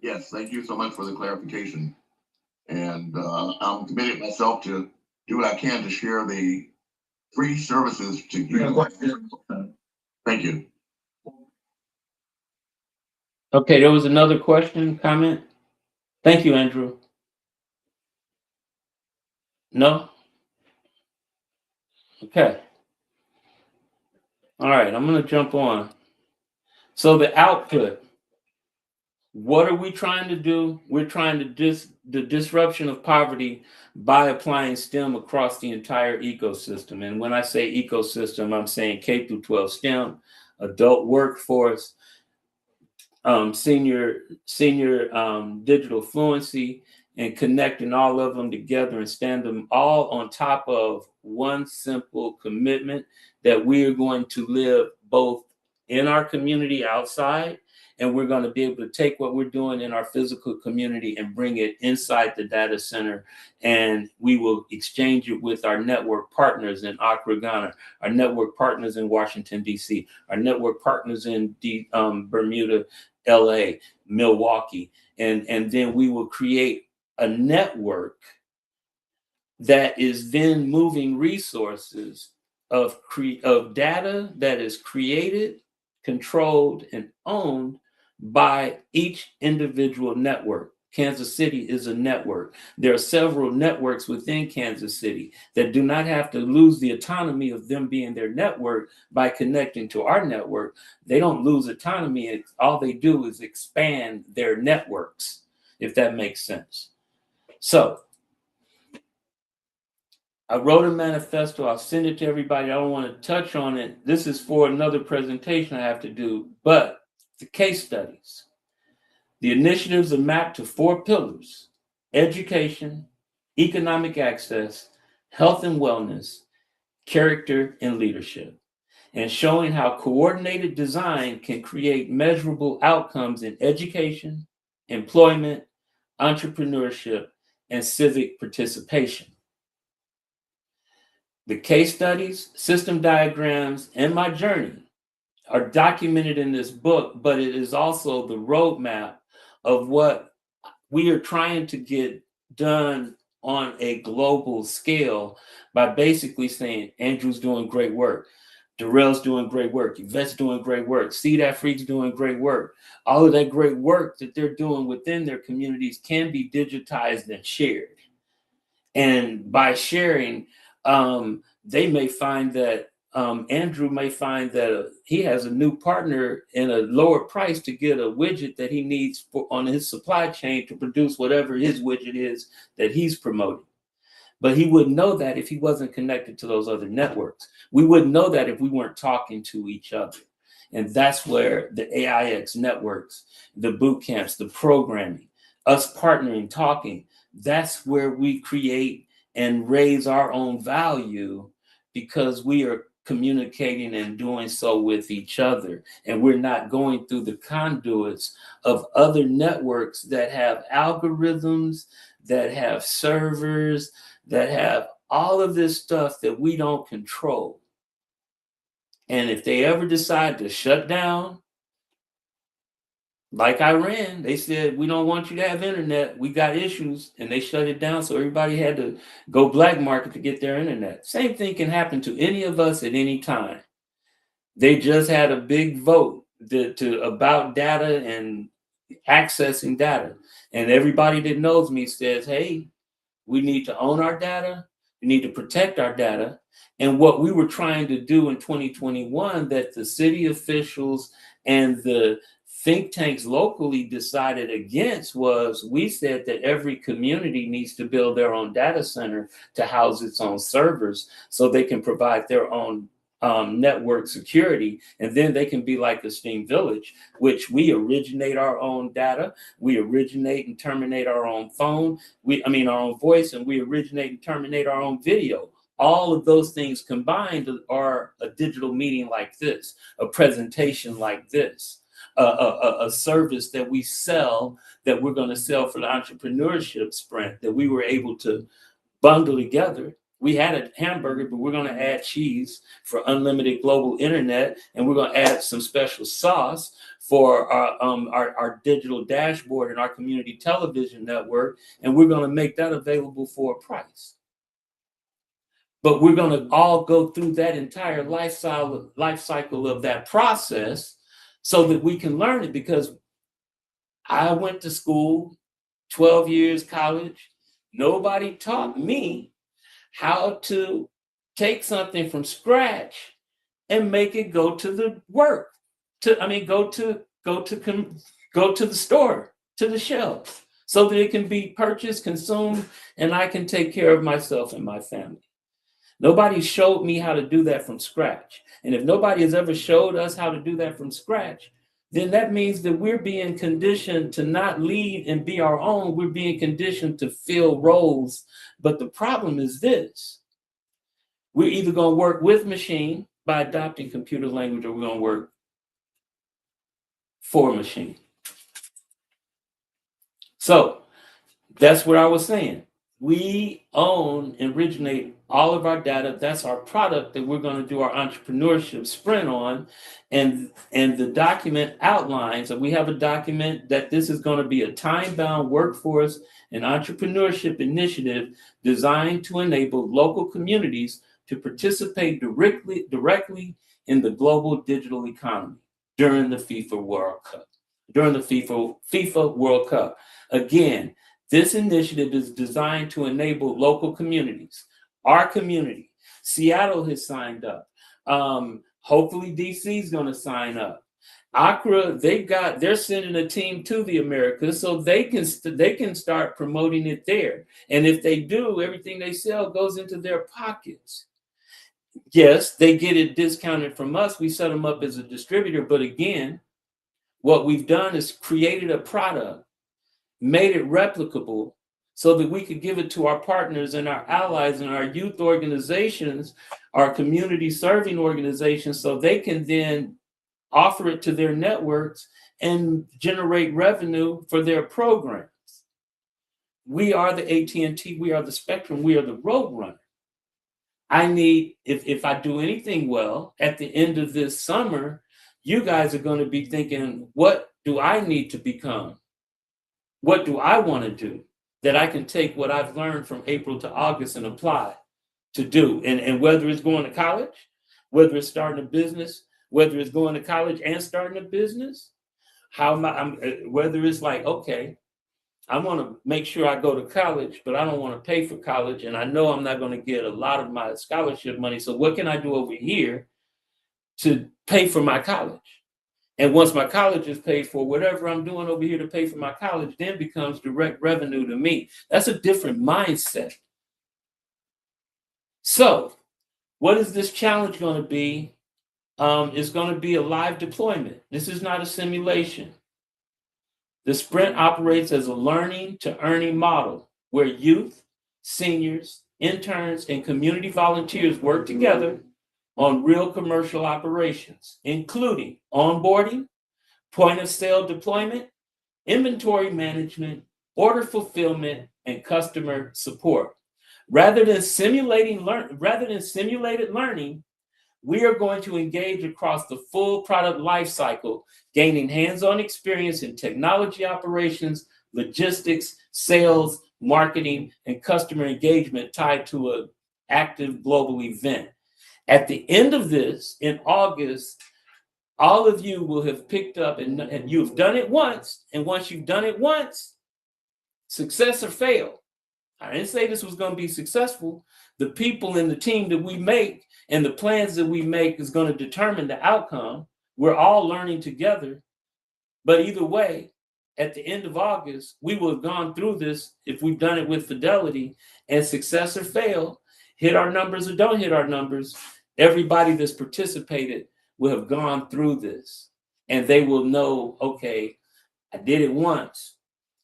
Yes, thank you so much for the clarification. And I'm committed myself to do what I can to share the free services to you. Thank you. Okay, there was another question, comment. Thank you, Andrew. No? Okay. All right, I'm going to jump on. So the output, what are we trying to do? We're trying to the disruption of poverty by applying STEM across the entire ecosystem. And when I say ecosystem, I'm saying K through 12 STEM, adult workforce, senior digital fluency, and connecting all of them together and stand them all on top of one simple commitment that we are going to live both in our community outside, and we're going to be able to take what we're doing in our physical community and bring it inside the data center, and we will exchange it with our network partners in Accra, Ghana, our network partners in Washington, D.C., our network partners in Bermuda, LA, Milwaukee, and then we will create a network that is then moving resources of data that is created, controlled, and owned by each individual network. Kansas City is a network. There are several networks within Kansas City that do not have to lose the autonomy of them being their network by connecting to our network. They don't lose autonomy. All they do is expand their networks, if that makes sense. So I wrote a manifesto. I'll send it to everybody. I don't want to touch on it. This is for another presentation I have to do, but the case studies. The initiatives are mapped to 4 pillars: education, economic access, health and wellness, character, and leadership, and showing how coordinated design can create measurable outcomes in education, employment, entrepreneurship, and civic participation. The case studies, system diagrams, and my journey are documented in this book, but it is also the roadmap of what we are trying to get done on a global scale by basically saying Andrew's doing great work, Darrell's doing great work, Yvette's doing great work, See That Freak's doing great work. All of that great work that they're doing within their communities can be digitized and shared. And by sharing, they may find that Andrew may find that he has a new partner in a lower price to get a widget that he needs on his supply chain to produce whatever his widget is that he's promoting. But he wouldn't know that if he wasn't connected to those other networks. We wouldn't know that if we weren't talking to each other. And that's where the AIX networks, the boot camps, the programming, us partnering, talking, that's where we create and raise our own value, because we are communicating and doing so with each other. And we're not going through the conduits of other networks that have algorithms, that have servers, that have all of this stuff that we don't control. And if they ever decide to shut down, like Iran, they said, we don't want you to have internet. We got issues, and they shut it down. So everybody had to go black market to get their internet. Same thing can happen to any of us at any time. They just had a big vote about data and accessing data. And everybody that knows me says, hey, we need to own our data. We need to protect our data. And what we were trying to do in 2021 that the city officials and the think tanks locally decided against was, we said that every community needs to build their own data center to house its own servers so they can provide their own network security, and then they can be like a Steam Village, which we originate our own data, we originate and terminate our own phone, our own voice, and we originate and terminate our own video. all of those things combined are a digital meeting like this, a presentation like this, a service that we sell, that we're going to sell for the entrepreneurship sprint, that we were able to bundle together. We had a hamburger, but we're going to add cheese for unlimited global internet, and we're going to add some special sauce for our digital dashboard and our community television network, and we're going to make that available for a price. But we're going to all go through that entire life cycle of that process so that we can learn it, because I went to school, 12 years college. Nobody taught me how to take something from scratch and make it go to the work. Go to the store, to the shelf, so that it can be purchased, consumed, and I can take care of myself and my family. Nobody showed me how to do that from scratch. And if nobody has ever showed us how to do that from scratch, then that means that we're being conditioned to not lead and be our own. We're being conditioned to fill roles. But the problem is this: we're either going to work with machine by adopting computer language, or we're going to work for machine. So that's what I was saying. We own and originate all of our data. That's our product that we're going to do our entrepreneurship sprint on. And the document outlines, and we have a document that this is going to be a time-bound workforce and entrepreneurship initiative designed to enable local communities to participate directly in the global digital economy during the FIFA World Cup. FIFA World Cup. Again, this initiative is designed to enable local communities. Our community, Seattle has signed up. Hopefully DC is going to sign up. Accra, they're sending a team to the Americas so they can start promoting it there. And if they do, everything they sell goes into their pockets. Yes, they get it discounted from us. We set them up as a distributor. But again, what we've done is created a product, made it replicable, so that we could give it to our partners and our allies and our youth organizations, our community serving organizations, so they can then offer it to their networks and generate revenue for their programs. We are the AT&T, we are the Spectrum, we are the Roadrunner. I need, if I do anything well at the end of this summer, you guys are going to be thinking, what do I need to become? What do I want to do that I can take what I've learned from April to August and apply to do? And whether it's going to college, whether it's starting a business, whether it's going to college and starting a business, whether it's like, okay, I want to make sure I go to college, but I don't want to pay for college. And I know I'm not going to get a lot of my scholarship money. So what can I do over here to pay for my college? And once my college is paid for, whatever I'm doing over here to pay for my college then becomes direct revenue to me. That's a different mindset. So what is this challenge going to be? It's going to be a live deployment. This is not a simulation. The sprint operates as a learning to earning model where youth, seniors, interns, and community volunteers work together on real commercial operations, including onboarding, point of sale deployment, inventory management, order fulfillment, and customer support. Rather than simulated learning, we are going to engage across the full product life cycle, gaining hands-on experience in technology operations, logistics, sales, marketing, and customer engagement tied to an active global event. At the end of this, in August, all of you will have picked up and you've done it once. And once you've done it once, success or fail. I didn't say this was going to be successful. The people in the team that we make and the plans that we make is going to determine the outcome. We're all learning together. But either way, at the end of August, we will have gone through this if we've done it with fidelity, and success or fail, hit our numbers or don't hit our numbers, everybody that's participated will have gone through this. And they will know, okay, I did it once.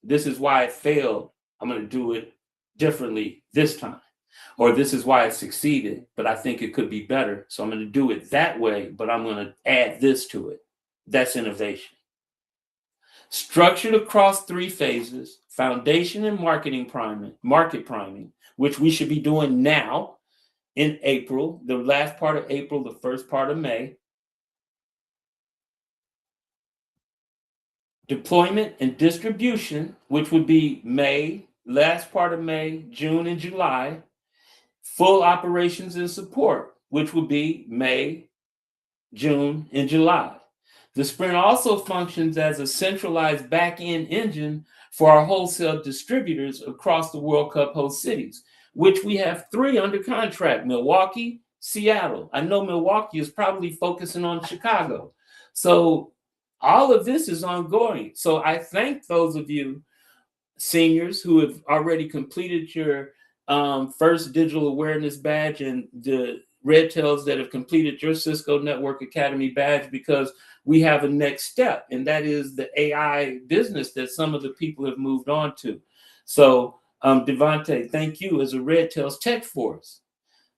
This is why it failed. I'm going to do it differently this time. or this is why it succeeded, but I think it could be better. So I'm going to do it that way, but I'm going to add this to it. That's innovation. Structured across 3 phases, foundation and market priming, which we should be doing now in April, the last part of April, the first part of May. Deployment and distribution, which would be May, last part of May, June, and July. Full operations and support, which would be May, June, and July. The sprint also functions as a centralized back-end engine for our wholesale distributors across the World Cup host cities, which we have 3 under contract: Milwaukee, Seattle. I know Milwaukee is probably focusing on Chicago. So all of this is ongoing. So I thank those of you seniors who have already completed your first digital awareness badge, and the Red Tails that have completed your Cisco Network Academy badge, because we have a next step, and that is the AI business that some of the people have moved on to. So Devontae, thank you as a Red Tails Tech Force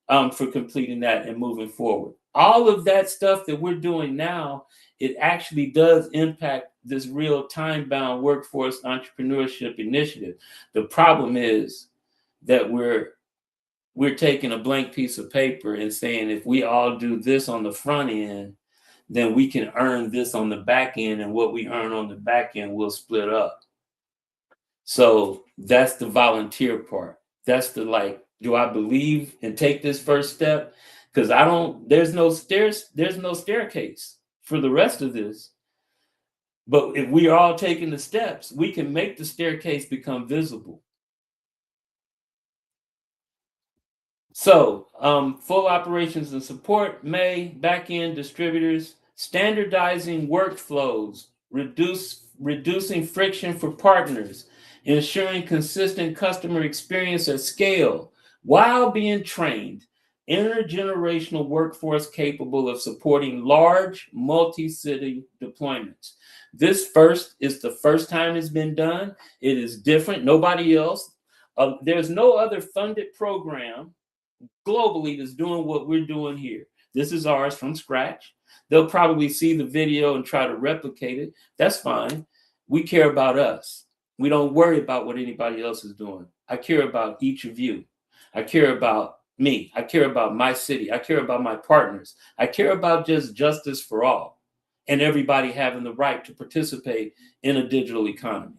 for completing that and moving forward. All of that stuff that we're doing now, it actually does impact this real time-bound workforce entrepreneurship initiative. The problem is that we're taking a blank piece of paper and saying, if we all do this on the front end, then we can earn this on the back end, and what we earn on the back end will split up. So that's the volunteer part. That's the, like, do I believe and take this first step? Because there's no staircase for the rest of this. But if we are all taking the steps, we can make the staircase become visible. So full operations and support, May, back-end distributors, standardizing workflows, reducing friction for partners, ensuring consistent customer experience at scale while being trained, intergenerational workforce capable of supporting large multi-city deployments. This is the first time it's been done. It is different. Nobody else. There's no other funded program globally that's doing what we're doing here. This is ours from scratch. They'll probably see the video and try to replicate it. That's fine. We care about us. We don't worry about what anybody else is doing. I care about each of you. I care about me. I care about my city. I care about my partners. I care about just justice for all and everybody having the right to participate in a digital economy.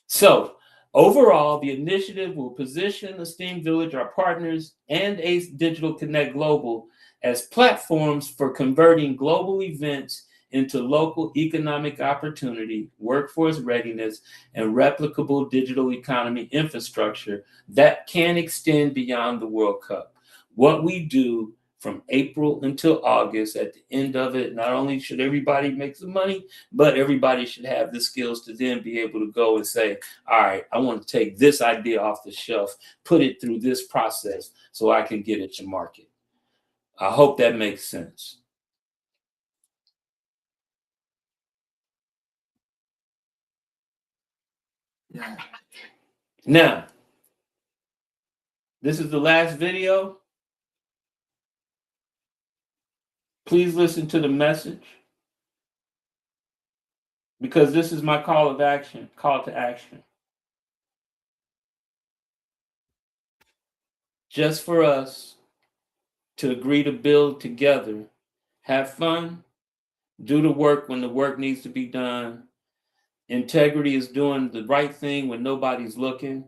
So overall, the initiative will position Esteem Village, our partners, and ACE Digital Connect Global as platforms for converting global events into local economic opportunity, workforce readiness, and replicable digital economy infrastructure that can extend beyond the World Cup. What we do from April until August, at the end of it, not only should everybody make some money, but everybody should have the skills to then be able to go and say, all right, I want to take this idea off the shelf, put it through this process so I can get it to market. I hope that makes sense. Yeah. Now, this is the last video. Please listen to the message, because this is my call to action. Just for us to agree to build together, have fun, do the work when the work needs to be done. Integrity is doing the right thing when nobody's looking.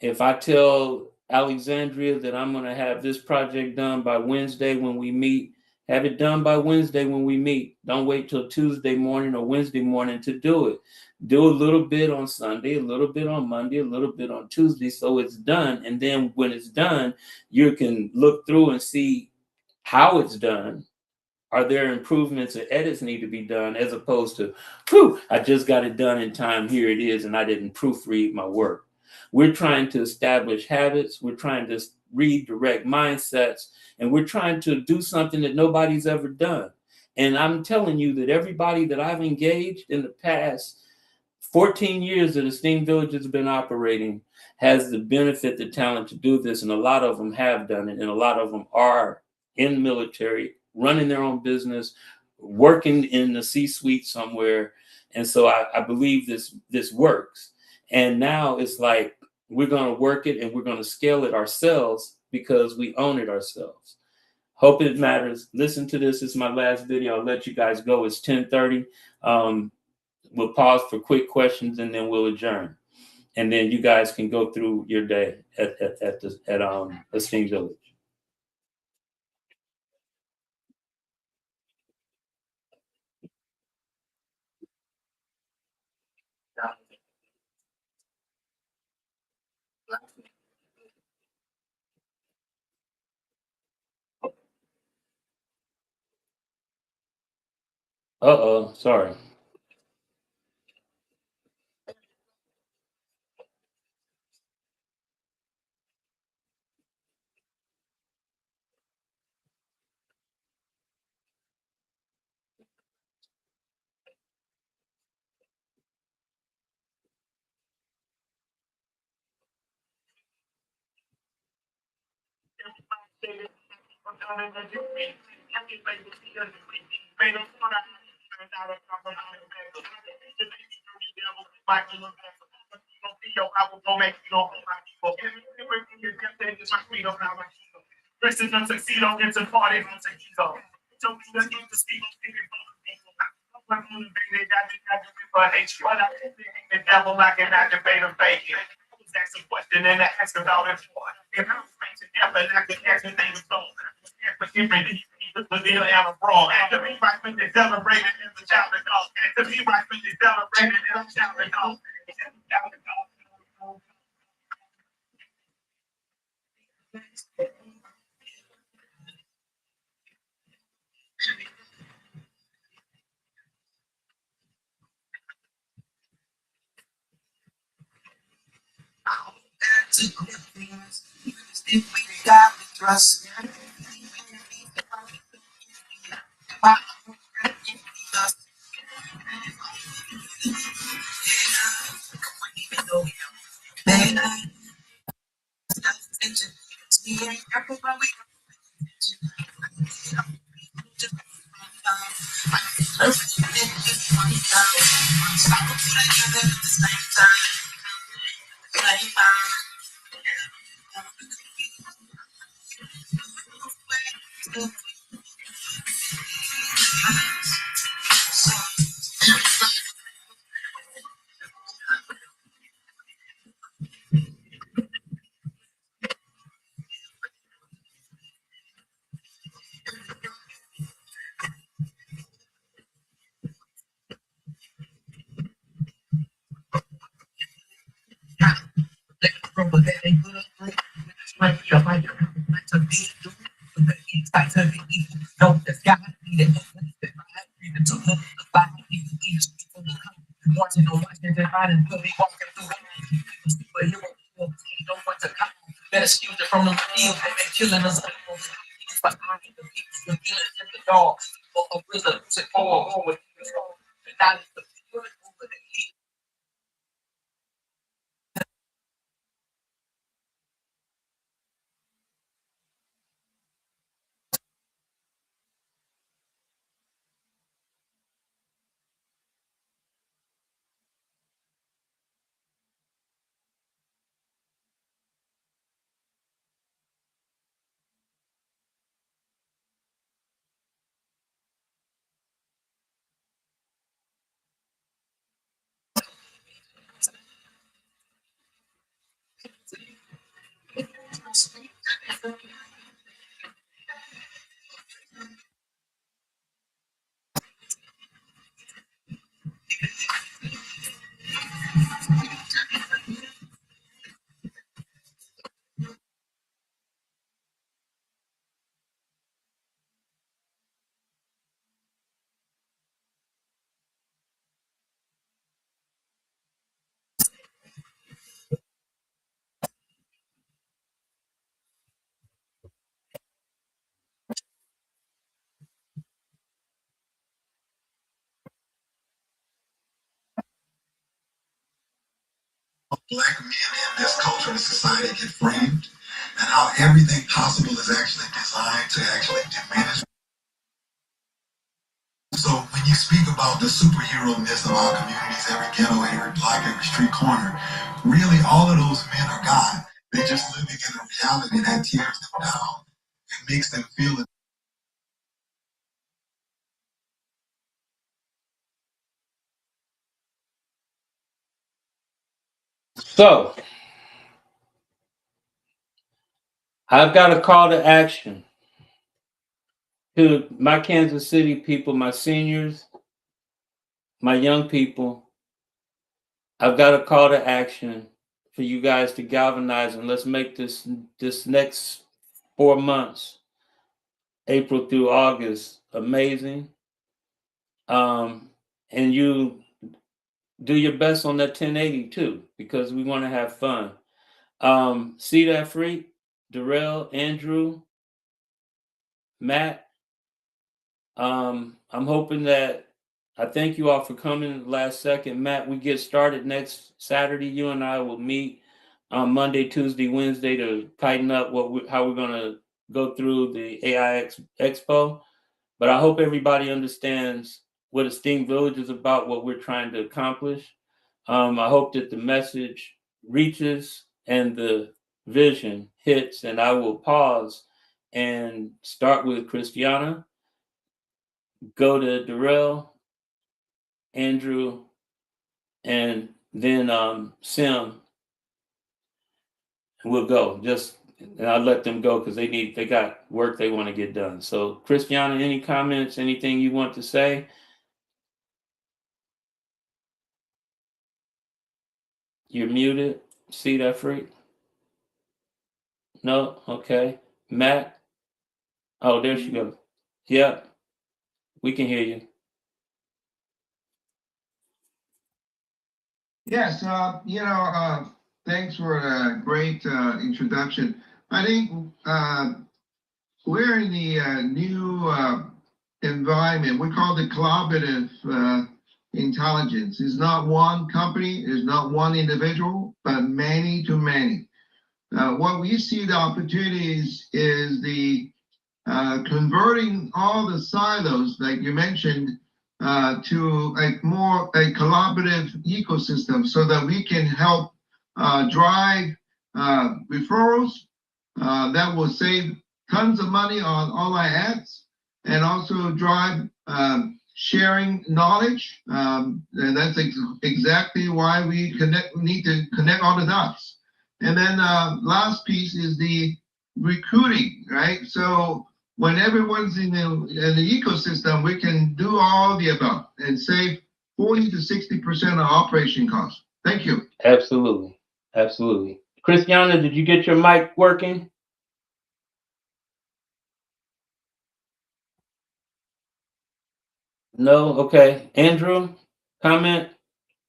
If I tell Alexandria that I'm going to have this project done by Wednesday when we meet, have it done by Wednesday when we meet. Don't wait till Tuesday morning or Wednesday morning to do it. Do a little bit on Sunday, a little bit on Monday, a little bit on Tuesday, so it's done. And then when it's done, you can look through and see how it's done. Are there improvements or edits need to be done, as opposed to, whew, I just got it done in time, here it is, and I didn't proofread my work. We're trying to establish habits. We're trying to redirect mindsets, and we're trying to do something that nobody's ever done. And I'm telling you that everybody that I've engaged in the past 14 years that Esteem Village has been operating has the benefit, the talent to do this, and a lot of them have done it, and a lot of them are in the military, running their own business, working in the C-suite somewhere, and so I believe this works. And now it's like we're going to work it and we're going to scale it ourselves because we own it ourselves. Hope it matters. Listen to this. It's my last video. I'll let you guys go. It's 10:30. We'll pause for quick questions and then we'll adjourn. And then you guys can go through your day at Esteem Village. Uh-oh, sorry. Black men in this culture and society get framed, and how everything possible is actually designed to actually diminish. So when you speak about the superhero-ness of our communities, every ghetto, every block, every street corner, really all of those men are God. They're just living in a reality that tears them down and makes them feel it. So I've got a call to action to my Kansas City people, my seniors, my young people. I've got a call to action for you guys to galvanize, and let's make this next 4 months, April through August, amazing. And you do your best on that 1080 too, because we want to have fun. See that freak, Darrell, Andrew, Matt. I'm hoping that I thank you all for coming last second. Matt, we get started next Saturday. You and I will meet on Monday, Tuesday, Wednesday to tighten up how we're going to go through the AI Expo. But I hope everybody understands what Esteemed Village is about, what we're trying to accomplish. I hope that the message reaches and the vision hits, and I will pause and start with Christiana, go to Darrell, Andrew, and then Sim. We'll go. And I'll let them go because they got work they want to get done. So, Christiana, any comments, anything you want to say? You're muted. See that freak? No? Okay. Matt? Oh, there she goes. Yep. We can hear you. Yes, thanks for a great introduction. I think we're in the new environment. We call it collaborative intelligence. It's not one company, it's not one individual, but many to many. What we see the opportunities is the converting all the silos, like you mentioned, to a collaborative ecosystem so that we can help drive referrals that will save tons of money on online ads and also drive sharing knowledge. And that's exactly why we need to connect all the dots. And then last piece is the recruiting, right? So when everyone's in the ecosystem, we can do all the above and save 40 to 60% of operation costs. Thank you. Absolutely. Absolutely. Christiana, did you get your mic working? No? Okay. Andrew, comment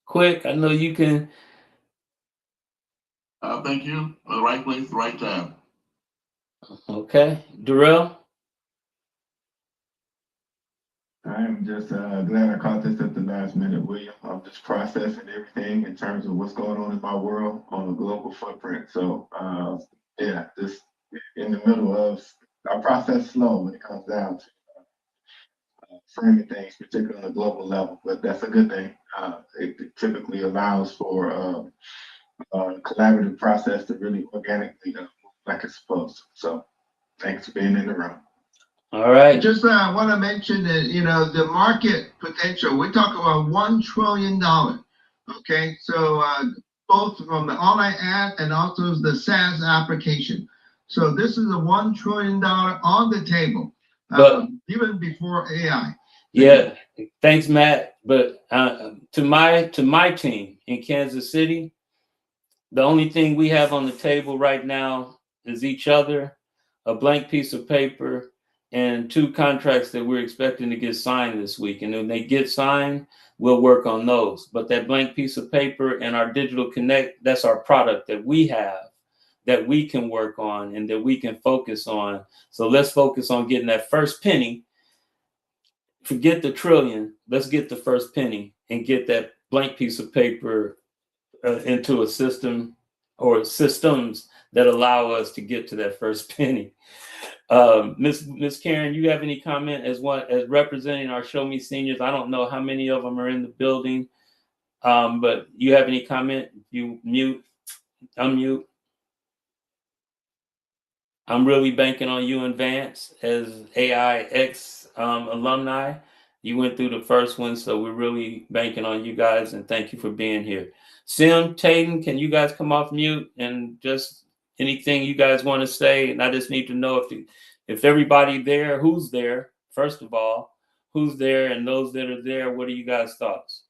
quick. I know you can. Thank you. The right place, the right time. Okay. Darrell? I'm just glad I caught this at the last minute, William. I'm just processing everything in terms of what's going on in my world on a global footprint. So, yeah, just in the middle of, I process slow when it comes down to framing things, particularly on a global level, but that's a good thing. It typically allows for a collaborative process to really organically move like it's supposed to. So, thanks for being in the room. All right. Just want to mention that, the market potential, we talk about $1 trillion. Okay, so both from the online ad and also the SaaS application. So this is a $1 trillion on the table, even before AI. Yeah, thanks, Matt. But to my team in Kansas City, the only thing we have on the table right now is each other, a blank piece of paper, and 2 contracts that we're expecting to get signed this week. And when they get signed, we'll work on those. But that blank piece of paper and our digital connect, that's our product that we have, that we can work on and that we can focus on. So let's focus on getting that first penny. Forget the trillion. Let's get the first penny and get that blank piece of paper into a system or systems that allow us to get to that first penny. Miss Karen, you have any comment as representing our Show Me seniors? I don't know how many of them are in the building, but you have any comment? You unmute. I'm really banking on you and Vance as AIX alumni. You went through the first one, so we're really banking on you guys, and thank you for being here. Sim, Tayden, can you guys come off mute and just anything you guys want to say? And I just need to know if everybody there, who's there, first of all, who's there, and those that are there, what are you guys' thoughts?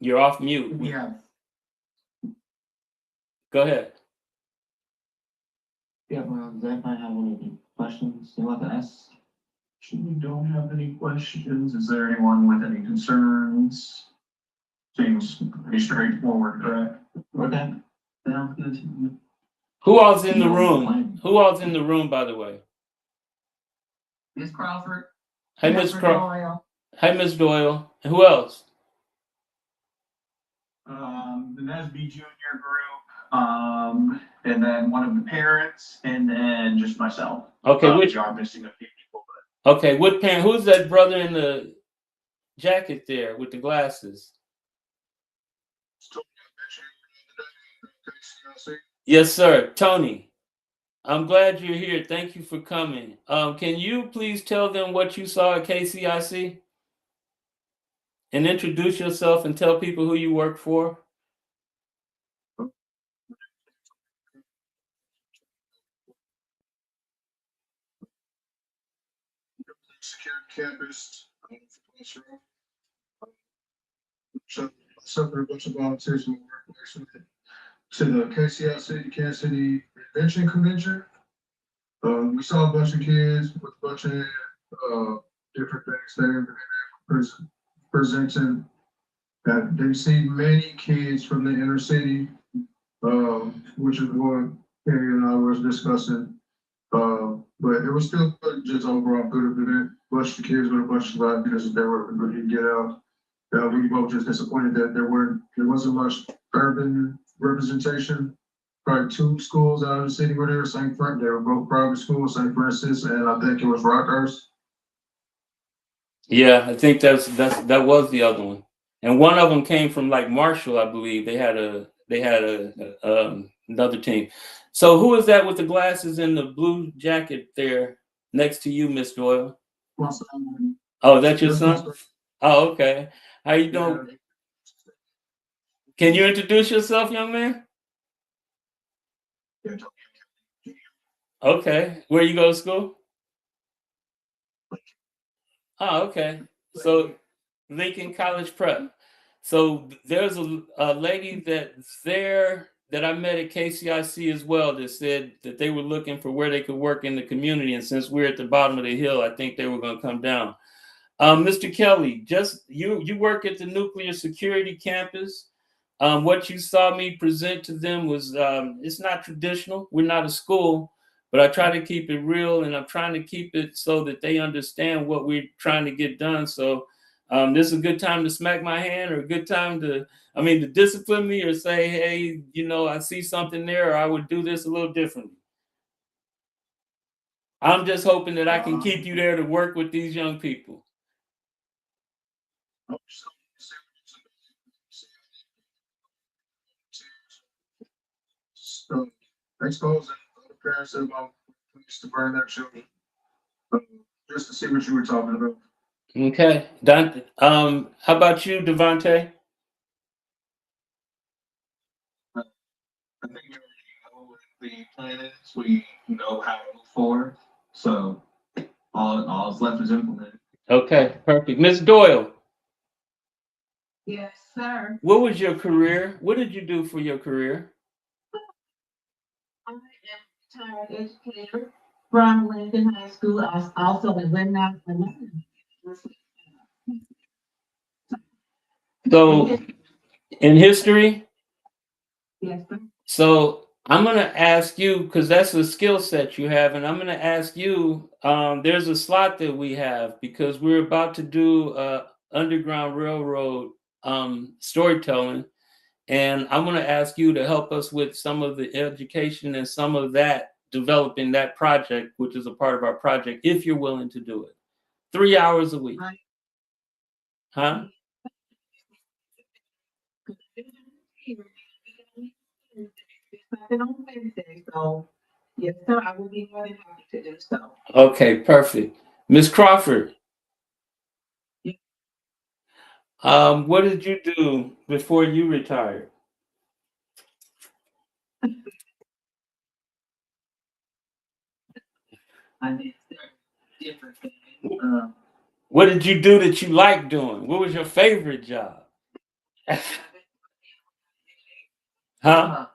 You're off mute. Yeah. Go ahead. Yeah, Zach might have any questions you want to ask. We don't have any questions. Is there anyone with any concerns? Seems pretty straightforward, correct? Okay. Sounds good to me. Who all's in the room? Who all's in the room, by the way? Miss Crawford. Hey, Miss Crawford. Hey, Miss Doyle. And who else? The Nesby Junior group, and then one of the parents, and then just myself. Okay, we are missing a few people, but okay, what parent? Who's that brother in the jacket there with the glasses? Yes, sir, Tony. I'm glad you're here. Thank you for coming. Can you please tell them what you saw at KCIC? And introduce yourself and tell people who you work for. Secure campus, separate a bunch of volunteers who work next to the KCIC, Kansas City Invention Convention. We saw a bunch of kids with a bunch of different things there, presenting that they see many kids from the inner city, which is what Carrie and I was discussing. But it was still just overall good event. Bunch of kids with a bunch of ideas they were ready to get out. We both just disappointed that there wasn't much urban representation. Probably 2 schools out of the city were there, St. Francis. They were both private schools, St. Francis, and I think it was Rockhurst. Yeah, I think that was the other one, and one of them came from like Marshall, I believe. They had another team. So who is that with the glasses and the blue jacket there next to you, Miss Doyle? Oh, that's your son? Oh, okay. How you doing? Can you introduce yourself, young man? Okay. Where you go to school? Oh, okay. So Lincoln College Prep. So there's a lady that's there that I met at KCIC as well that said that they were looking for where they could work in the community. And since we're at the bottom of the hill, I think they were going to come down. Mr. Kelly, just you work at the Nuclear Security Campus. What you saw me present to them was it's not traditional. We're not a school, but I try to keep it real, and I'm trying to keep it so that they understand what we're trying to get done. So this is a good time to smack my hand, or a good time to discipline me, or say, hey, I see something there, or I would do this a little differently. I'm just hoping that I can keep you there to work with these young people. Exposing other parents about to burn their children, just to see what you were talking about. Okay, Dante. How about you, Devontae? I think we already know what the plan is. We know how to move forward. So all that's left is implement. Okay, perfect. Miss Doyle. Yes, sir. What was your career? What did you do for your career? I am a retired educator from Lincoln High School. I was also a Lincoln. So, in history? Yes, sir. So, I'm going to ask you, because that's the skill set you have, and I'm going to ask you, there's a slot that we have, because we're about to do Underground Railroad storytelling. And I'm going to ask you to help us with some of the education and some of that, developing that project, which is a part of our project, if you're willing to do it. 3 hours a week. Huh? On Wednesday, so yes, sir, I will be more than happy to do so. Okay, perfect. Miss Crawford, what did you do before you retired? I did different things. What did you do that you like doing? What was your favorite job? Huh?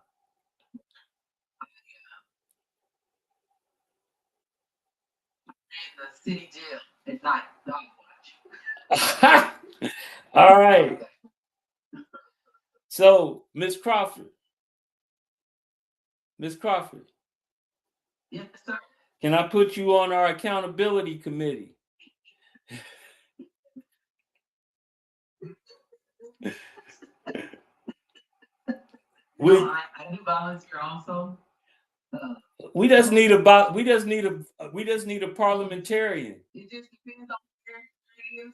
The city jail at night, dog watch. All right. So, Miss Crawford. Yes, sir. Can I put you on our accountability committee? I do volunteer also. We just need a parliamentarian. It just depends on where it is,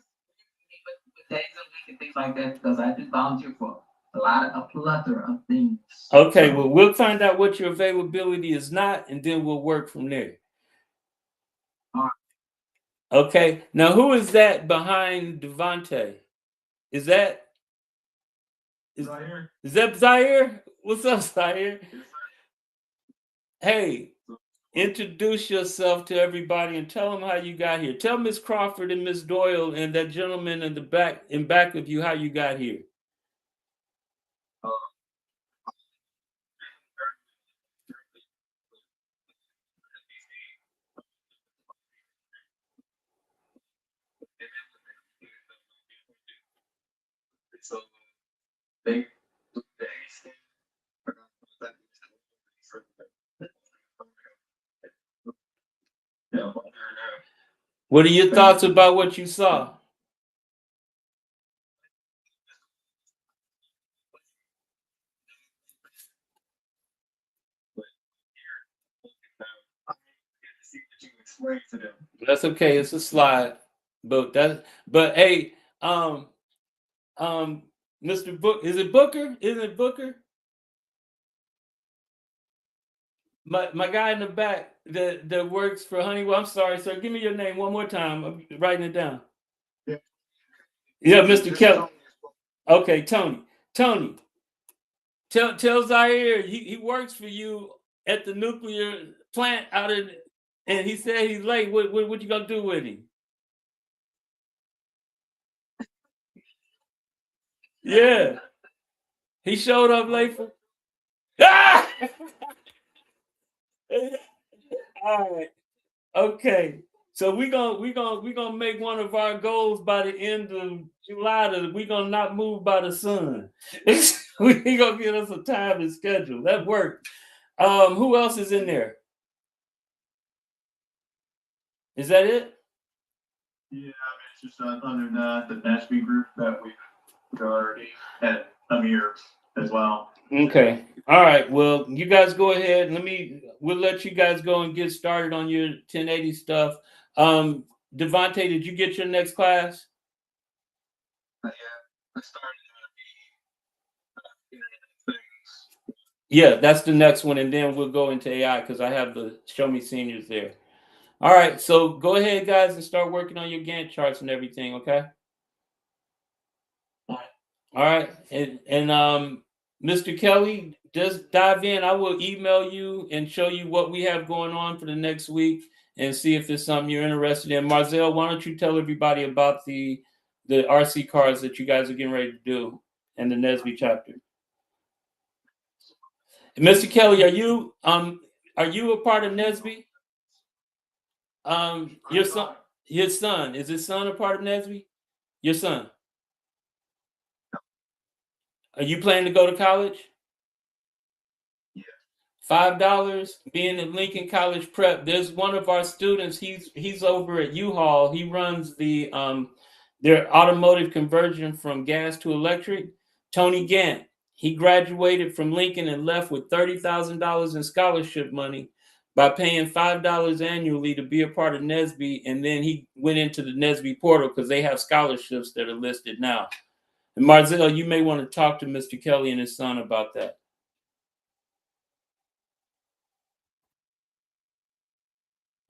with days of the week and things like that, because I do volunteer for a plethora of things. Okay, well, we'll find out what your availability is not, and then we'll work from there. All right. Okay, now who is that behind Devontae? Is that Zaire? What's up, Zaire? Hey, introduce yourself to everybody and tell them how you got here. Tell Miss Crawford and Miss Doyle and that gentleman in back of you how you got here. So they What are your thoughts about what you saw? That's okay. It's a slide, but hey, Mr. Book, is it Booker? Isn't it Booker? My guy in the back that works for Honeywell. I'm sorry, sir. Give me your name one more time. I'm writing it down. Yeah, Mr. Kelly. Okay, Tony. Tony, tell Zaire he works for you at the nuclear plant out in, and he said he's late. What you gonna do with him? Yeah, he showed up late for. Ah! All right. Okay. So we gonna make one of our goals by the end of July that we gonna not move by the sun. We gonna get us a time and schedule. That worked. Who else is in there? Is that it? Yeah, I mean, it's just other than the NASB group that we already had Amir as well. Okay. All right. Well, you guys go ahead. We'll let you guys go and get started on your 1080 stuff. Devontae, did you get your next class? I started Yeah, that's the next one, and then we'll go into AI because I have the Show Me Seniors there. All right, so go ahead, guys, and start working on your Gantt charts and everything, okay? All right, and Mr. Kelly, just dive in. I will email you and show you what we have going on for the next week and see if there's something you're interested in. Marzell, why don't you tell everybody about the RC cards that you guys are getting ready to do and the Nesby chapter? Mr. Kelly, are you a part of Nesby? Your son, is his son a part of Nesby? Your son. Are you planning to go to college? Yeah. $5 being at Lincoln College Prep. There's one of our students. He's over at U-Haul. He runs the their automotive conversion from gas to electric. Tony Gant, he graduated from Lincoln and left with $30,000 in scholarship money by paying $5 annually to be a part of NSBE, and then he went into the NSBE portal because they have scholarships that are listed now. And Marzell, you may want to talk to Mr. Kelly and his son about that.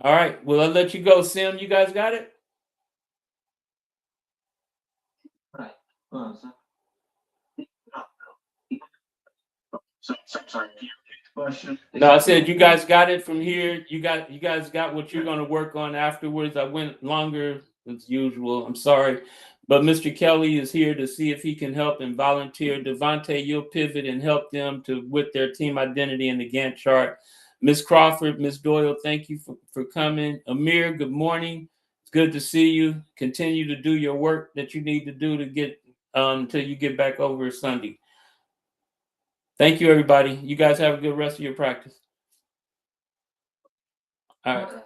All right, well, I'll let you go. Sim, you guys got it? Right. Sorry, can you repeat the question? No, I said you guys got it from here. You guys got what you're going to work on afterwards. I went longer as usual. I'm sorry. But Mr. Kelly is here to see if he can help and volunteer. Devontae, you'll pivot and help them to with their team identity in the Gantt chart. Miss Crawford, Miss Doyle, thank you for coming. Amir, good morning. It's good to see you. Continue to do your work that you need to do to get until you get back over Sunday. Thank you, everybody. You guys have a good rest of your practice. All right.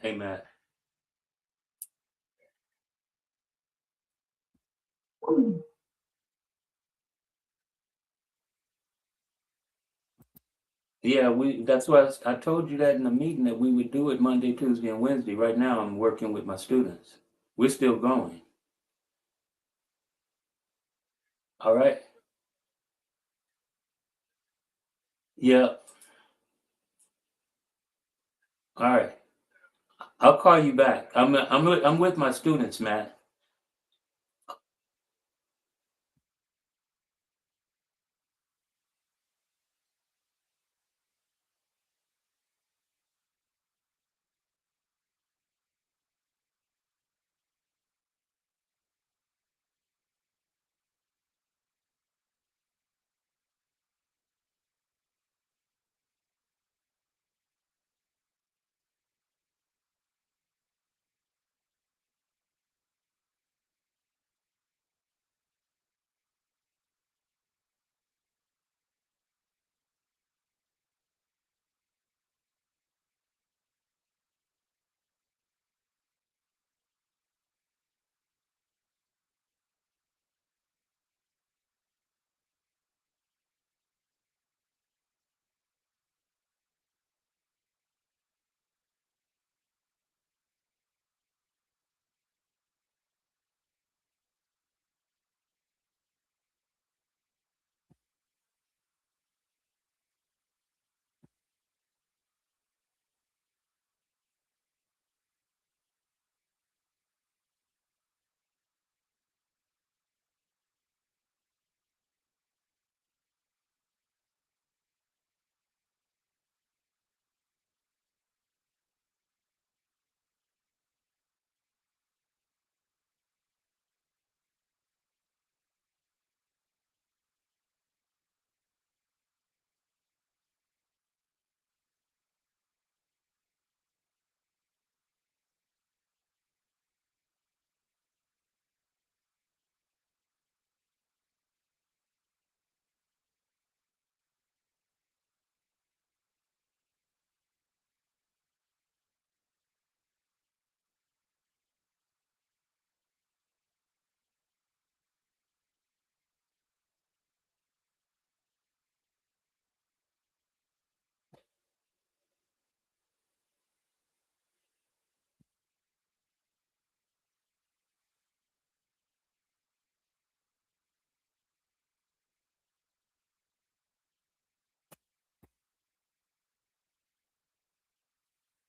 Hey, Matt. Yeah, that's why I told you that in the meeting that we would do it Monday, Tuesday, and Wednesday. Right now, I'm working with my students. We're still going. All right. Yeah. All right. I'll call you back. I'm with my students, Matt.